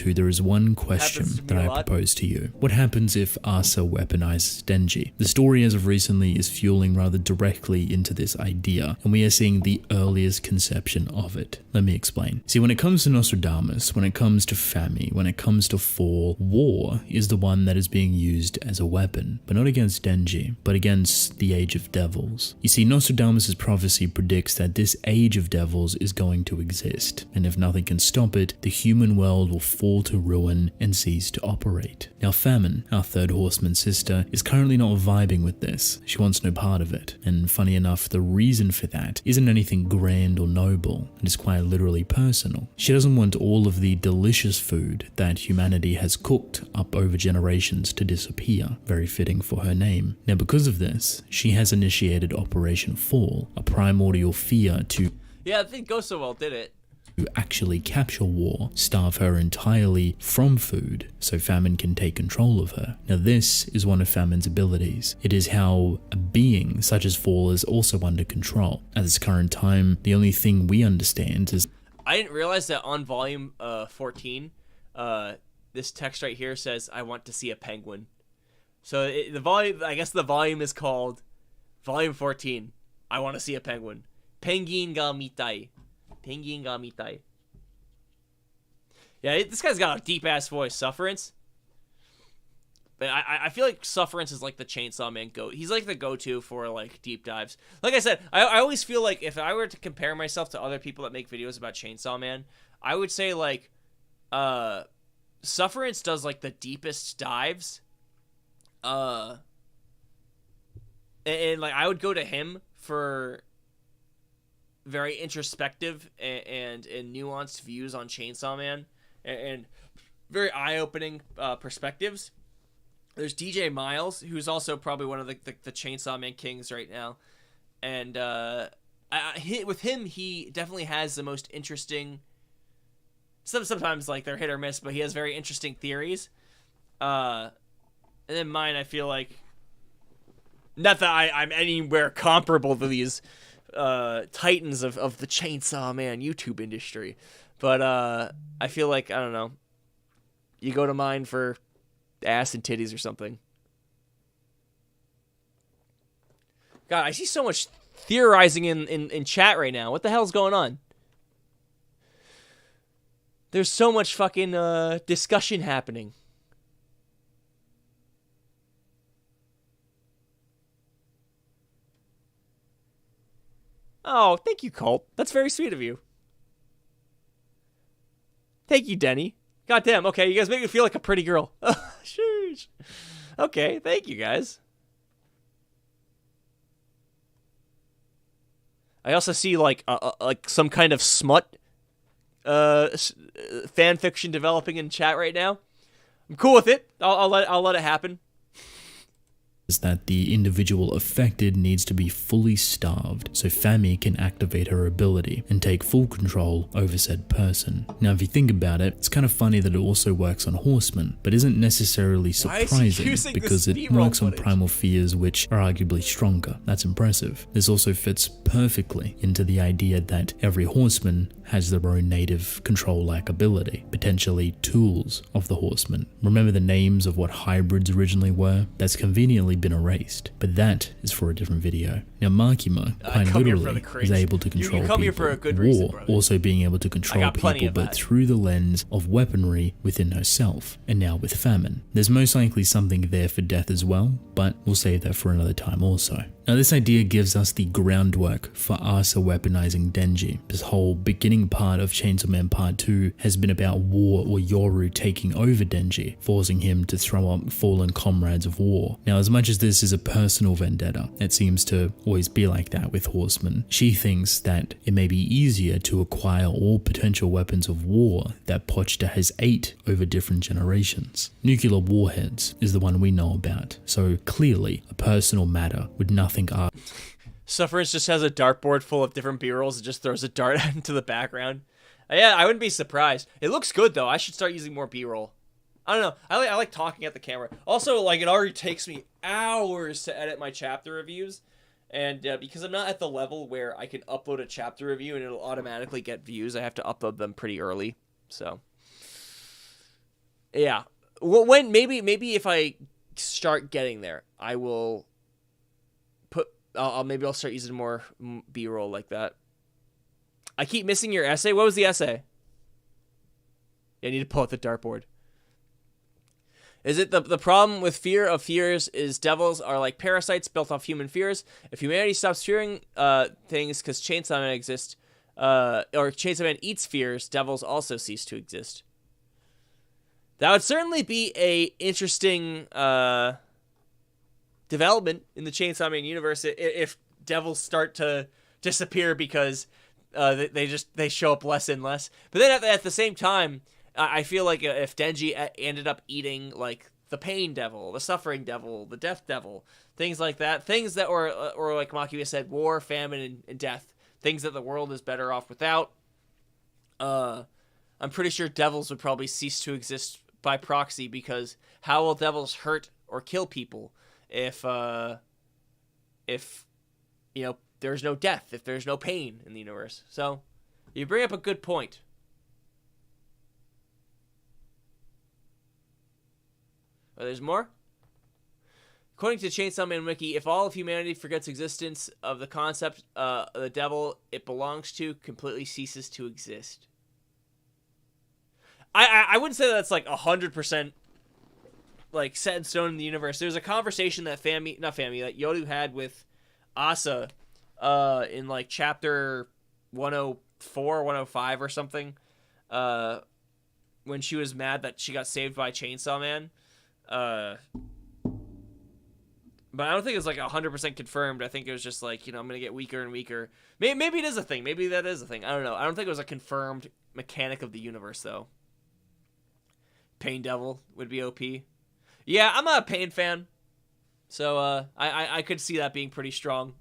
There is one question that I propose to you. What happens if Asa weaponizes Denji? The story as of recently is fueling rather directly into this idea, and we are seeing the earliest conception of it. Let me explain. See, when it comes to Nostradamus, when it comes to Fami, when it comes to Fall, war is the one that is being used as a weapon, but not against Denji, but against the Age of Devils. You see, Nostradamus' prophecy predicts that this Age of Devils is going to exist, and if nothing can stop it, the human world will fall to ruin and cease to operate. Now Famine, our third horseman's sister, is currently not vibing with this. She wants no part of it, and funny enough, the reason for that isn't anything grand or noble. It is quite literally personal. She doesn't want all of the delicious food that humanity has cooked up over generations to disappear. Very fitting for her name. Now because of this, she has initiated Operation Fall, a primordial fear to... Yeah, I think Go So Well did it. To actually capture War, starve her entirely from food, so Famine can take control of her. Now this is one of Famine's abilities. It is how a being such as Fall is also under control. At this current time, the only thing we understand is... I didn't realize that on volume 14, this text right here says, I want to see a penguin. So the volume, I guess the volume is called Volume 14, I want to see a penguin. Penguin ga mitai. Penguin ga mitai. Yeah, this guy's got a deep-ass voice, Sufferance. But I feel like Sufferance is like the Chainsaw Man go. He's like the go-to for like deep dives. Like I said, I always feel like if I were to compare myself to other people that make videos about Chainsaw Man, I would say like Sufferance does like the deepest dives. And like I would go to him for very introspective and nuanced views on Chainsaw Man and very eye-opening perspectives. There's DJ Miles, who's also probably one of the Chainsaw Man kings right now. And with him, he definitely has the most interesting... Sometimes like they're hit or miss, but he has very interesting theories. And then mine, I feel like... Not that I'm anywhere comparable to these... titans of the Chainsaw Man YouTube industry, but I feel like, I don't know, you go to mine for ass and titties or something. God, I see so much theorizing in chat right now. What the hell's going on? There's so much fucking discussion happening. Oh, thank you, Colt. That's very sweet of you. Thank you, Denny. Goddamn, okay, you guys make me feel like a pretty girl. Sheesh. Okay, thank you, guys. I also see, like some kind of smut fan fiction developing in chat right now. I'm cool with it. I'll let it happen. Is that the individual affected needs to be fully starved so Fami can activate her ability and take full control over said person. Now if you think about it, it's kind of funny that it also works on horsemen, but isn't necessarily surprising because it works on primal fears which are arguably stronger. That's impressive. This also fits perfectly into the idea that every horseman has their own native control-like ability, potentially tools of the horseman. Remember the names of what hybrids originally were? That's conveniently been erased, but that is for a different video. Now Makima, quite literally, is able to control people, also being able to control people, but through the lens of weaponry within herself, and now with famine. There's most likely something there for death as well, but we'll save that for another time also. Now this idea gives us the groundwork for Asa weaponizing Denji. This whole beginning part of Chainsaw Man Part 2 has been about war or Yoru taking over Denji, forcing him to throw up fallen comrades of war. Now as much as this is a personal vendetta, it seems to always be like that with Horsemen. She thinks that it may be easier to acquire all potential weapons of war that Pochta has ate over different generations. Nuclear warheads is the one we know about, so clearly a personal matter with nothing up. Sufferance just has a dartboard full of different B-rolls and just throws a dart into the background. Yeah, I wouldn't be surprised. It looks good though. I should start using more B-roll. I don't know. I like talking at the camera. Also, like, it already takes me hours to edit my chapter reviews. And because I'm not at the level where I can upload a chapter review and it'll automatically get views, I have to upload them pretty early. So, yeah. When maybe if I start getting there, I will put. Maybe I'll start using more B-roll like that. I keep missing your essay. What was the essay? Yeah, I need to pull out the dartboard. Is it the problem with fear of fears is devils are like parasites built off human fears. If humanity stops fearing things because Chainsaw Man exists, or Chainsaw Man eats fears, devils also cease to exist. That would certainly be a interesting development in the Chainsaw Man universe if devils start to disappear because they show up less and less. But then at the same time, I feel like if Denji ended up eating like the pain devil, the suffering devil, the death devil, things like that, things that were, or like Makiya said, war, famine, and death, things that the world is better off without, I'm pretty sure devils would probably cease to exist by proxy, because how will devils hurt or kill people if you know, there's no death, if there's no pain in the universe? So you bring up a good point. Oh, there's more? According to Chainsaw Man Wiki, if all of humanity forgets existence of the concept the devil it belongs to completely ceases to exist. I wouldn't say that's like 100% like set in stone in the universe. There's a conversation that that Yoru had with Asa in like chapter 104, 105 or something, when she was mad that she got saved by Chainsaw Man. But I don't think it was like 100% confirmed. I think it was just like, you know, I'm gonna get weaker and weaker. Maybe it is a thing. Maybe that is a thing. I don't know. I don't think it was a confirmed mechanic of the universe though. Pain Devil would be OP. Yeah, I'm not a Pain fan, so I could see that being pretty strong.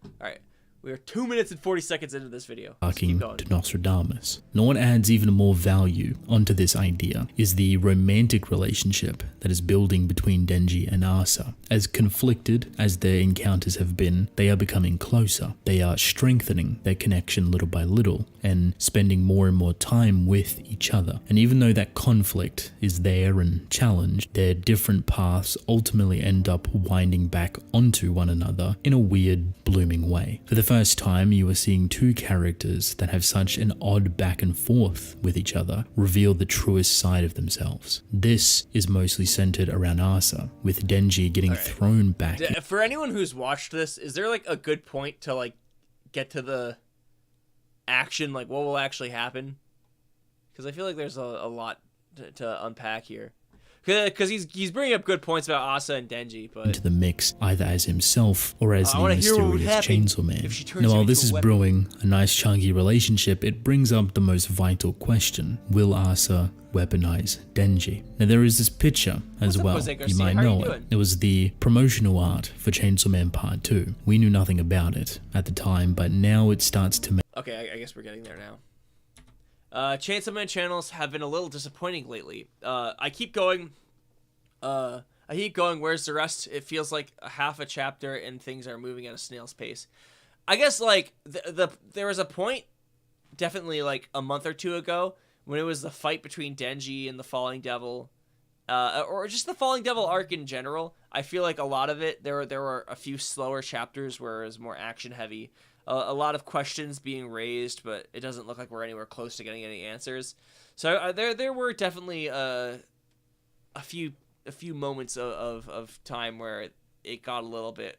All right. We are 2 minutes and 40 seconds into this video. Talking to Nostradamus. And what adds even more value onto this idea is the romantic relationship that is building between Denji and Asa. As conflicted as their encounters have been, they are becoming closer. They are strengthening their connection little by little and spending more and more time with each other. And even though that conflict is there and challenged, their different paths ultimately end up winding back onto one another in a weird, blooming way. For the first time, you are seeing two characters that have such an odd back and forth with each other reveal the truest side of themselves. This is mostly centered around Asa, with Denji getting thrown back. For anyone who's watched this, is there like a good point to like get to the action, like what will actually happen? Because I feel like there's a lot to unpack here. Because he's bringing up good points about Asa and Denji, but into the mix either as himself or as the mysterious Chainsaw Man. Now, while this is brewing a nice chunky relationship, it brings up the most vital question: will Asa weaponize Denji? Now, there is this picture as well. You might know it. It was the promotional art for Chainsaw Man Part 2. We knew nothing about it at the time, but now it starts to make... Okay, I guess we're getting there now. Chainsaw Man channels have been a little disappointing lately. I keep going, where's the rest? It feels like a half a chapter and things are moving at a snail's pace. I guess, like, there was a point, definitely, like, a month or two ago, when it was the fight between Denji and the Falling Devil, or just the Falling Devil arc in general. I feel like a lot of it, there were a few slower chapters where it was more action-heavy. A lot of questions being raised, but it doesn't look like we're anywhere close to getting any answers. So there were definitely a few moments of time where it got a little bit,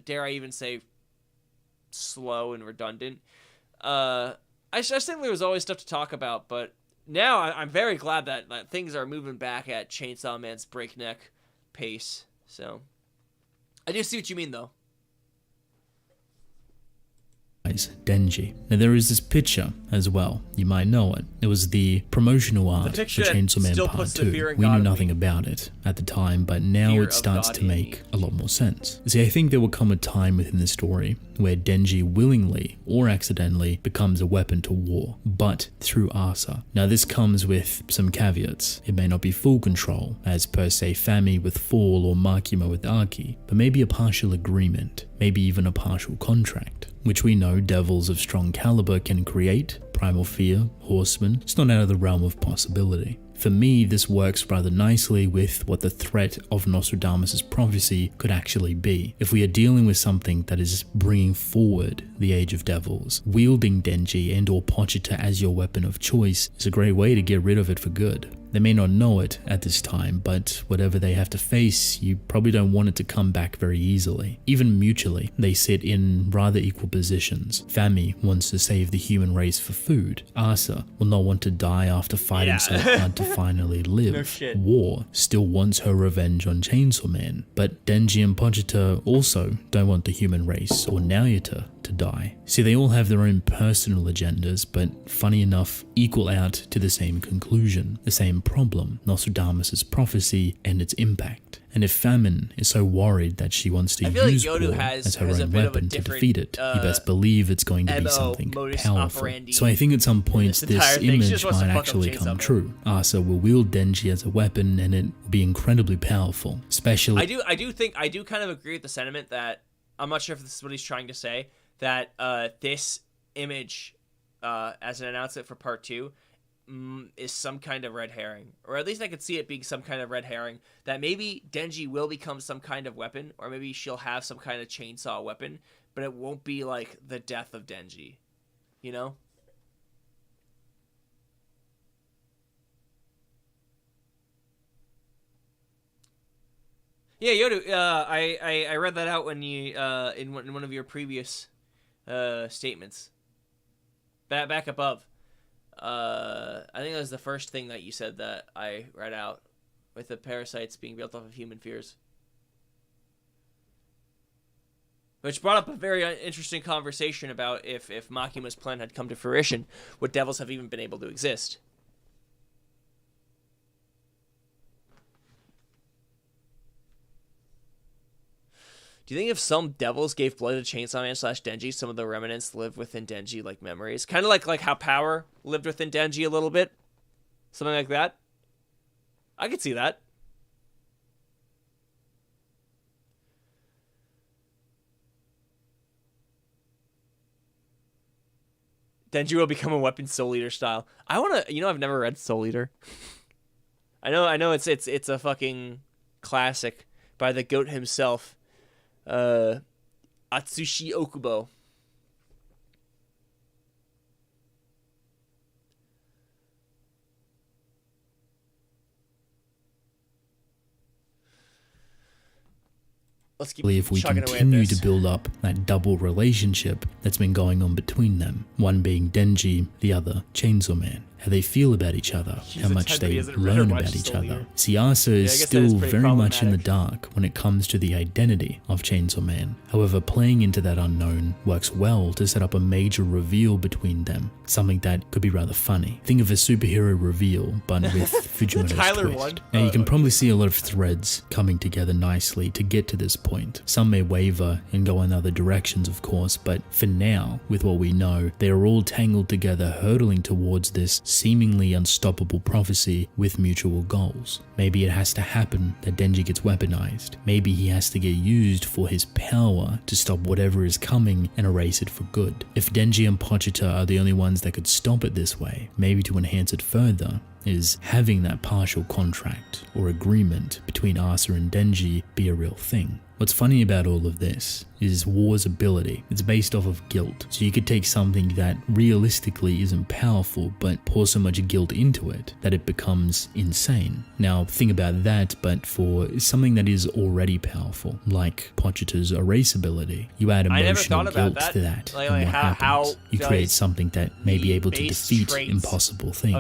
dare I even say, slow and redundant. I just think there was always stuff to talk about, but now I'm very glad that things are moving back at Chainsaw Man's breakneck pace. So I do see what you mean, though. Denji. Now, there is this picture as well. You might know it. It was the promotional art for Chainsaw Man Part 2. We knew nothing about it at the time, but now it starts to make a lot more sense. See, I think there will come a time within the story where Denji willingly or accidentally becomes a weapon to war, but through Asa. Now, this comes with some caveats. It may not be full control, as per se Fami with Fall or Makima with Aki, but maybe a partial agreement, maybe even a partial contract, which we know devils of strong caliber can create. Primal Fear, Horseman, it's not out of the realm of possibility. For me, this works rather nicely with what the threat of Nostradamus' prophecy could actually be. If we are dealing with something that is bringing forward the Age of Devils, wielding Denji and or Pochita as your weapon of choice is a great way to get rid of it for good. They may not know it at this time, but whatever they have to face, you probably don't want it to come back very easily. Even mutually, they sit in rather equal positions. Fami wants to save the human race for food. Asa will not want to die after fighting so hard to finally live. No shit. War still wants her revenge on Chainsaw Man, but Denji and Pochita also don't want the human race or Naoyuta to die. See, they all have their own personal agendas, but funny enough, equal out to the same conclusion, the same problem, Nostradamus' prophecy and its impact. And if Famine is so worried that she wants to use war as her own weapon to defeat it, you best believe it's going to be something powerful. So I think at some point this image might actually come true. Asa will wield Denji as a weapon and it will be incredibly powerful, especially... I do kind of agree with the sentiment that, I'm not sure if this is what he's trying to say, that this image as an announcement for Part 2 is some kind of red herring, or at least I could see it being some kind of red herring, that maybe Denji will become some kind of weapon, or maybe she'll have some kind of chainsaw weapon, but it won't be like the death of Denji, you know? Yeah, Yodu, I read that out when you in one of your previous statements back above. I think that was the first thing that you said that I read out, with the parasites being built off of human fears. Which brought up a very interesting conversation about if Makima's plan had come to fruition, would devils have even been able to exist? Do you think if some devils gave blood to Chainsaw Man / Denji, some of the remnants live within Denji like memories? Kind of like how Power lived within Denji a little bit? Something like that? I could see that. Denji will become a weapon Soul Eater style. I want to, I've never read Soul Eater. I know it's a fucking classic by the GOAT himself. Atsushi Okubo. let's keep if we chugging away at continue this. to build up that double relationship that's been going on between them, one being Denji, the other Chainsaw Man. How they feel about each other, how much they learn about each other. See, Asa is still very much in the dark when it comes to the identity of Chainsaw Man. However, playing into that unknown works well to set up a major reveal between them, something that could be rather funny. Think of a superhero reveal, but with Fujimoto's twist. Now, you can probably see a lot of threads coming together nicely to get to this point. Some may waver and go in other directions, of course, but for now, with what we know, they are all tangled together, hurtling towards this seemingly unstoppable prophecy with mutual goals. Maybe it has to happen that Denji gets weaponized. Maybe he has to get used for his power to stop whatever is coming and erase it for good. If Denji and Pochita are the only ones that could stop it this way, maybe to enhance it further, is having that partial contract or agreement between Asa and Denji be a real thing. What's funny about all of this is War's ability. It's based off of guilt. So you could take something that realistically isn't powerful, but pour so much guilt into it that it becomes insane. Now think about that, but for something that is already powerful, like Pochita's erase ability, you add emotional guilt to that, and what happens? You create something that may be able to defeat impossible things.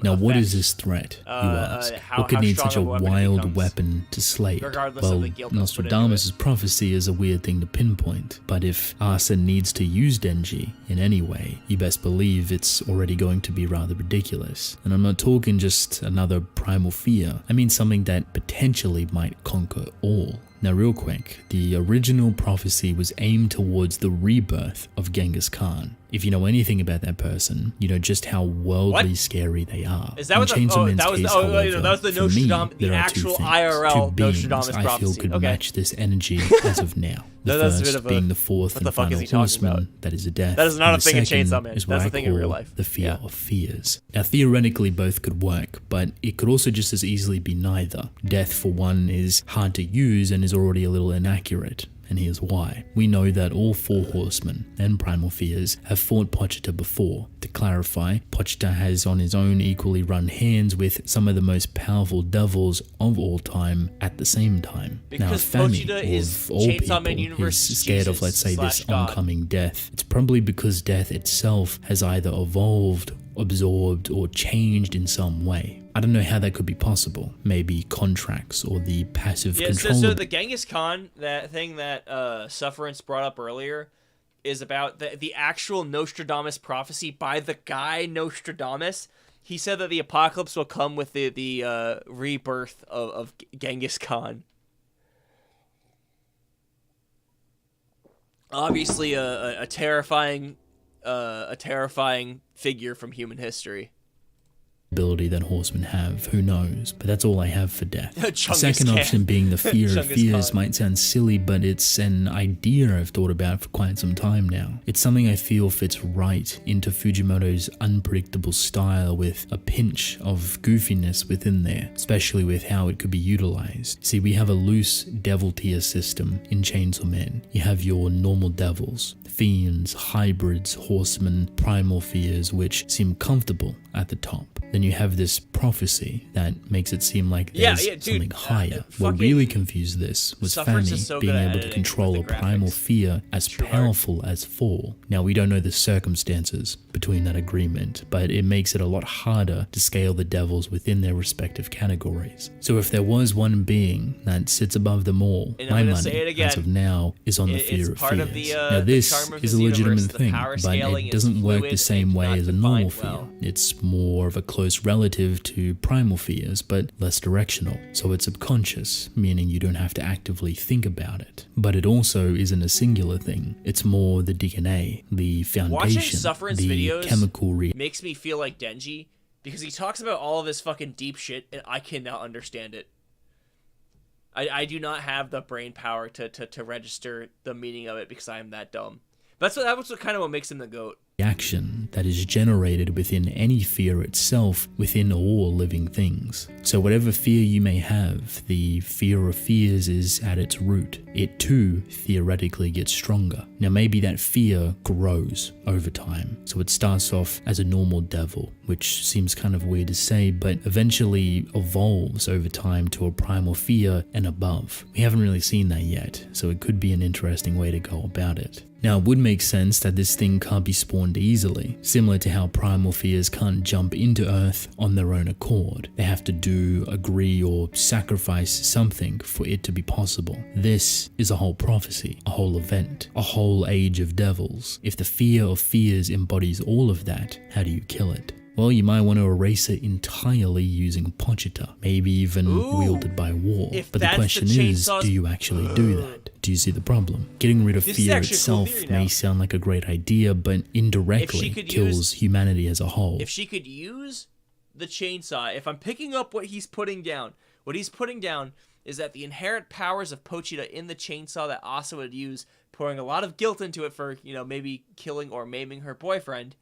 Now what is this threat, you ask? What could need such a wild weapon to slay it? Well, Nostradamus' prophecy is a weird thing to pinpoint, but if Asa needs to use Denji in any way, you best believe it's already going to be rather ridiculous. And I'm not talking just another primal fear, I mean something that potentially might conquer all. Now real quick, the original prophecy was aimed towards the rebirth of Genghis Khan. If you know anything about that person, you know just how worldly scary they are. Is that what that was the Nostradamus, the actual IRL Nostradamus prophecy? I feel could match this energy as of now. The first being the fourth and final horseman, that is a death. That is not a thing in Chainsaw Man. Is that's a thing in real life. The fear of fears. Now theoretically both could work, but it could also just as easily be neither. Death for one is hard to use and is already a little inaccurate. And here's why. We know that all four horsemen and primal fears have fought Pochita before. To clarify, Pochita has on his own equally run hands with some of the most powerful devils of all time at the same time. Because now, Pochita is Chainsaw Man Universe is scared of, let's say, this oncoming death. It's probably because death itself has either evolved, absorbed, or changed in some way. I don't know how that could be possible. Maybe contracts or the passive control. So the Genghis Khan, that thing that Sufferance brought up earlier, is about the actual Nostradamus prophecy by the guy Nostradamus. He said that the apocalypse will come with the rebirth of Genghis Khan. Obviously, a terrifying figure from human history. Ability that horsemen have, who knows, but that's all I have for death. The second option being the fear of fears might sound silly, but it's an idea I've thought about for quite some time now. It's something I feel fits right into Fujimoto's unpredictable style with a pinch of goofiness within there, especially with how it could be utilized. See, we have a loose devil tier system in Chainsaw Man. You have your normal devils, fiends, hybrids, horsemen, primal fears, which seem comfortable at the top. Then you have this prophecy that makes it seem like there's something higher. What really confused this was Fami being able to control a primal fear as powerful as Fall. Now we don't know the circumstances between that agreement, but it makes it a lot harder to scale the devils within their respective categories. So if there was one being that sits above them all, my money, as of now, is on the fear of fears. Now this is a legitimate thing, but it doesn't work the same way as a normal fear. It's more of a close relative to primal fears, but less directional. So it's subconscious, meaning you don't have to actively think about it. But it also isn't a singular thing. It's more the DNA, the foundation, the chemical makes me feel like Denji, because he talks about all of this fucking deep shit and I cannot understand it. I do not have the brain power to register the meaning of it because I am that dumb. That was kind of what makes him the GOAT. reaction that is generated within any fear itself within all living things. So whatever fear you may have, the fear of fears is at its root. It too theoretically gets stronger. Now maybe that fear grows over time. So it starts off as a normal devil, which seems kind of weird to say, but eventually evolves over time to a primal fear and above. We haven't really seen that yet, so it could be an interesting way to go about it. Now, it would make sense that this thing can't be spawned easily, similar to how primal fears can't jump into Earth on their own accord. They have to do, agree, or sacrifice something for it to be possible. This is a whole prophecy, a whole event, a whole age of devils. If the fear of fears embodies all of that, how do you kill it? Well, you might want to erase it entirely using Pochita, maybe even wielded by war. But the question is, do you actually do that? Do you see the problem? Getting rid of fear itself may sound like a great idea, but indirectly kills humanity as a whole. If she could use the chainsaw, if I'm picking up what he's putting down is that the inherent powers of Pochita in the chainsaw that Asa would use, pouring a lot of guilt into it for, maybe killing or maiming her boyfriend,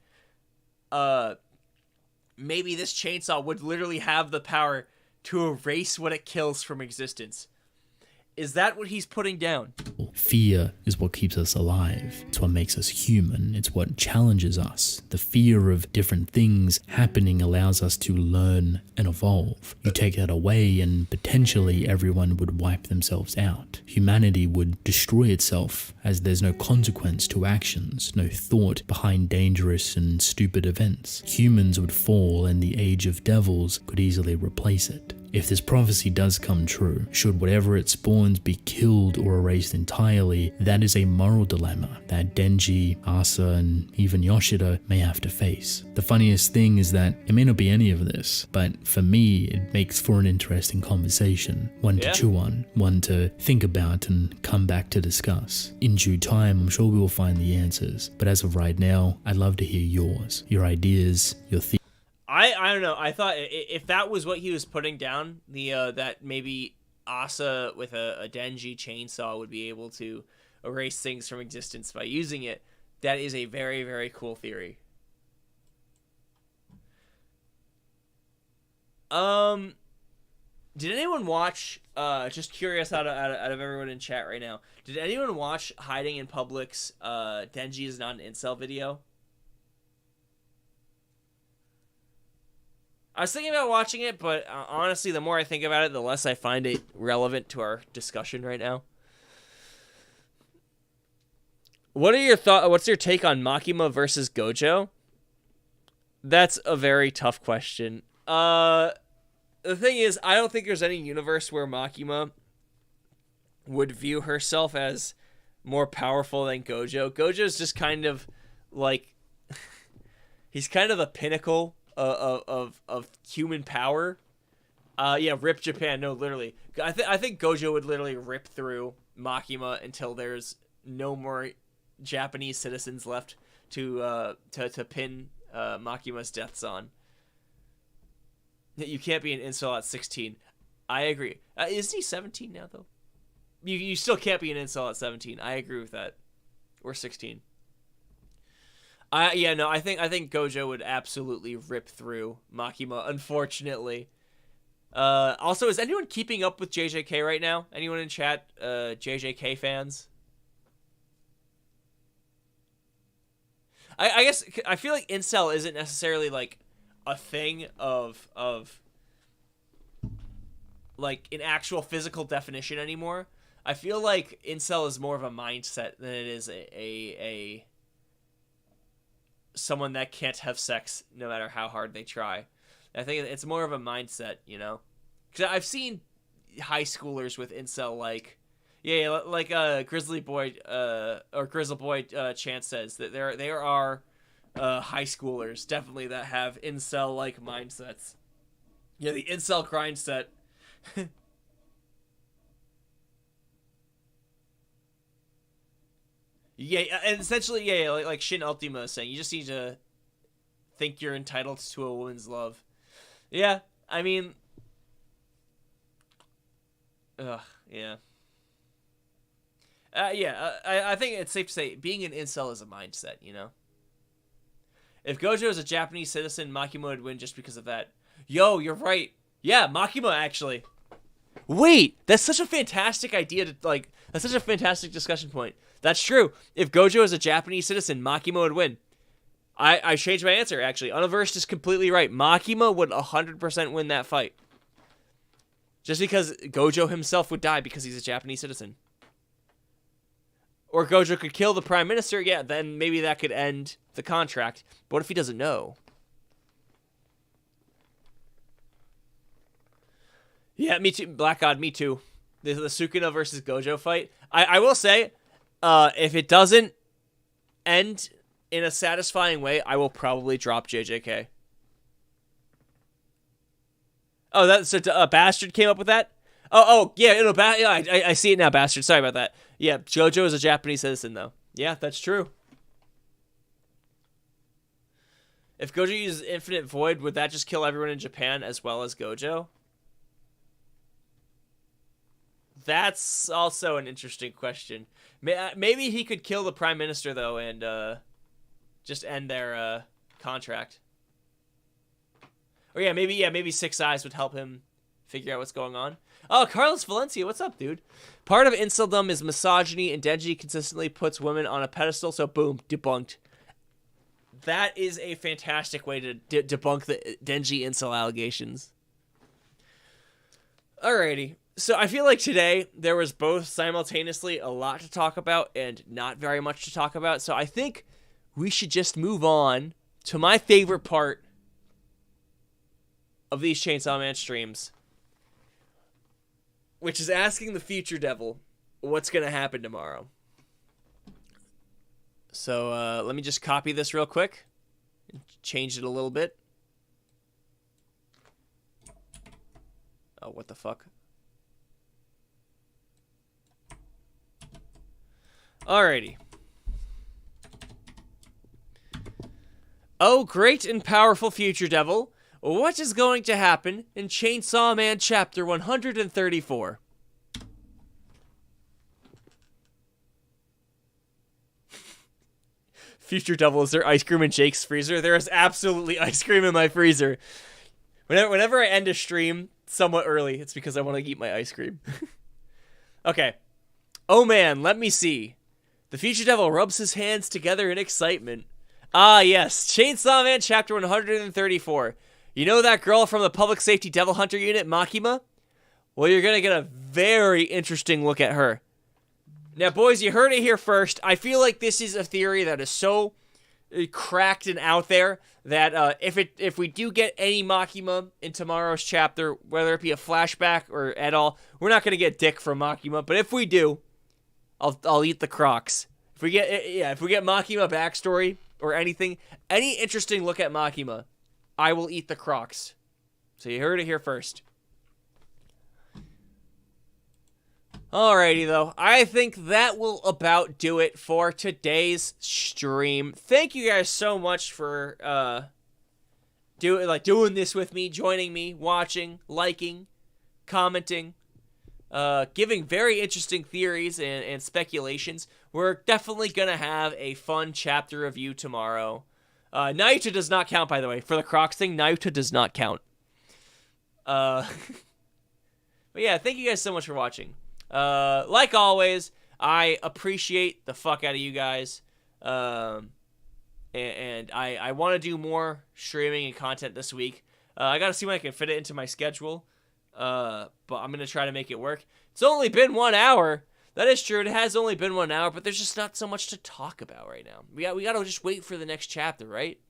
maybe this chainsaw would literally have the power to erase what it kills from existence. Is that what he's putting down? Fear is what keeps us alive. It's what makes us human. It's what challenges us. The fear of different things happening allows us to learn and evolve. You take that away and potentially everyone would wipe themselves out. Humanity would destroy itself as there's no consequence to actions, no thought behind dangerous and stupid events. Humans would fall and the age of devils could easily replace it. If this prophecy does come true, should whatever it spawns be killed or erased entirely, that is a moral dilemma that Denji, Asa, and even Yoshida may have to face. The funniest thing is that it may not be any of this, but for me, it makes for an interesting conversation, one to chew on, one to think about and come back to discuss. In due time, I'm sure we will find the answers, but as of right now, I'd love to hear yours, your ideas, your theories. I don't know. I thought if that was what he was putting down, that maybe Asa with a Denji chainsaw would be able to erase things from existence by using it, that is a very, very cool theory. Did anyone watch, just curious out of everyone in chat right now, did anyone watch Hiding in Public's Denji is not an incel video? I was thinking about watching it, but honestly, the more I think about it, the less I find it relevant to our discussion right now. What are your thoughts? What's your take on Makima versus Gojo? That's a very tough question. The thing is, I don't think there's any universe where Makima would view herself as more powerful than Gojo. Gojo's just kind of like he's kind of the pinnacle of human power. Rip Japan. No, literally. I think Gojo would literally rip through Makima until there's no more Japanese citizens left to pin Makima's deaths on. You can't be an incel at 16. I agree. Isn't he 17 now though? You still can't be an incel at 17. I agree with that. Or 16. I think Gojo would absolutely rip through Makima, unfortunately. Also, is anyone keeping up with JJK right now? Anyone in chat, JJK fans? I guess, I feel like incel isn't necessarily, like, a thing of like, an actual physical definition anymore. I feel like incel is more of a mindset than it is a someone that can't have sex no matter how hard they try. I think it's more of a mindset, you know? Because I've seen high schoolers with incel, like Grizzly Boy, or Grizzle Boy Chance says, that there are high schoolers, definitely, that have incel-like mindsets. Yeah, the incel grind set. Yeah, and essentially, like Shin Ultima is saying, you just need to think you're entitled to a woman's love. Yeah, I mean, yeah. I think it's safe to say being an incel is a mindset, you know? If Gojo is a Japanese citizen, Makima would win just because of that. Yo, you're right. Yeah, Makima, actually. Wait, that's such a fantastic idea to, like, that's such a fantastic discussion point. That's true. If Gojo is a Japanese citizen, Makima would win. I changed my answer, actually. Unversed is completely right. Makima would 100% win that fight. Just because Gojo himself would die because he's a Japanese citizen. Or Gojo could kill the Prime Minister, yeah, then maybe that could end the contract. But what if he doesn't know? Yeah, me too. Black God, me too. The Sukuna versus Gojo fight. I will say, if it doesn't end in a satisfying way, I will probably drop JJK. Oh, that's a Bastard came up with that? Oh, yeah, no, I see it now, Bastard. Sorry about that. Yeah, Gojo is a Japanese citizen, though. Yeah, that's true. If Gojo uses Infinite Void, would that just kill everyone in Japan as well as Gojo? That's also an interesting question. Maybe he could kill the Prime Minister, though, and just end their contract. Or yeah, maybe Six Eyes would help him figure out what's going on. Oh, Carlos Valencia, what's up, dude? Part of inceldom is misogyny, and Denji consistently puts women on a pedestal, so boom, debunked. That is a fantastic way to debunk the Denji incel allegations. Alrighty. So I feel like today there was both simultaneously a lot to talk about and not very much to talk about. So I think we should just move on to my favorite part of these Chainsaw Man streams, which is asking the future devil what's going to happen tomorrow. So let me just copy this real quick and change it a little bit. Oh, what the fuck? Alrighty. Oh, great and powerful future devil. What is going to happen in Chainsaw Man Chapter 134? Future devil, is there ice cream in Jake's freezer? There is absolutely ice cream in my freezer. Whenever I end a stream somewhat early, it's because I want to eat my ice cream. Okay. Oh man, let me see. The future devil rubs his hands together in excitement. Ah, yes. Chainsaw Man Chapter 134. You know that girl from the Public Safety Devil Hunter Unit, Makima? Well, you're going to get a very interesting look at her. Now, boys, you heard it here first. I feel like this is a theory that is so cracked and out there that if we do get any Makima in tomorrow's chapter, whether it be a flashback or at all, we're not going to get dick from Makima. But if we do, I'll eat the Crocs. If we get Makima backstory or anything, any interesting look at Makima, I will eat the Crocs. So you heard it here first. Alrighty, though. I think that will about do it for today's stream. Thank you guys so much for doing this with me, joining me, watching, liking, commenting, giving very interesting theories and speculations. We're definitely going to have a fun chapter review tomorrow. Naruto does not count, by the way. For the Crocs thing, Naruto does not count. But yeah, thank you guys so much for watching. Like always, I appreciate the fuck out of you guys. And I want to do more streaming and content this week. I got to see when I can fit it into my schedule. But I'm going to try to make it work. It's only been 1 hour. That is true. It has only been 1 hour, but there's just not so much to talk about right now. We got to just wait for the next chapter, right?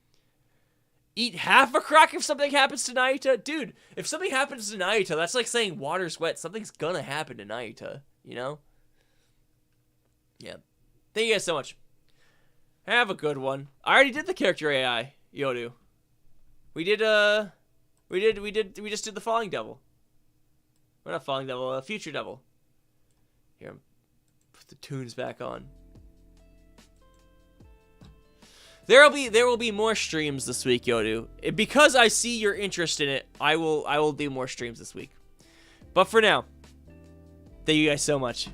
Eat half a Croc if something happens to Naruto? Dude, if something happens to Naruto, that's like saying water's wet. Something's gonna happen to Naruto, you know? Yeah. Thank you guys so much. Have a good one. I already did the character AI, Yodu. We just did the Falling Devil. We're not Falling Devil, Future Devil. Here, put the tunes back on. There will be more streams this week, Yodu. Because I see your interest in it, I will do more streams this week. But for now, thank you guys so much.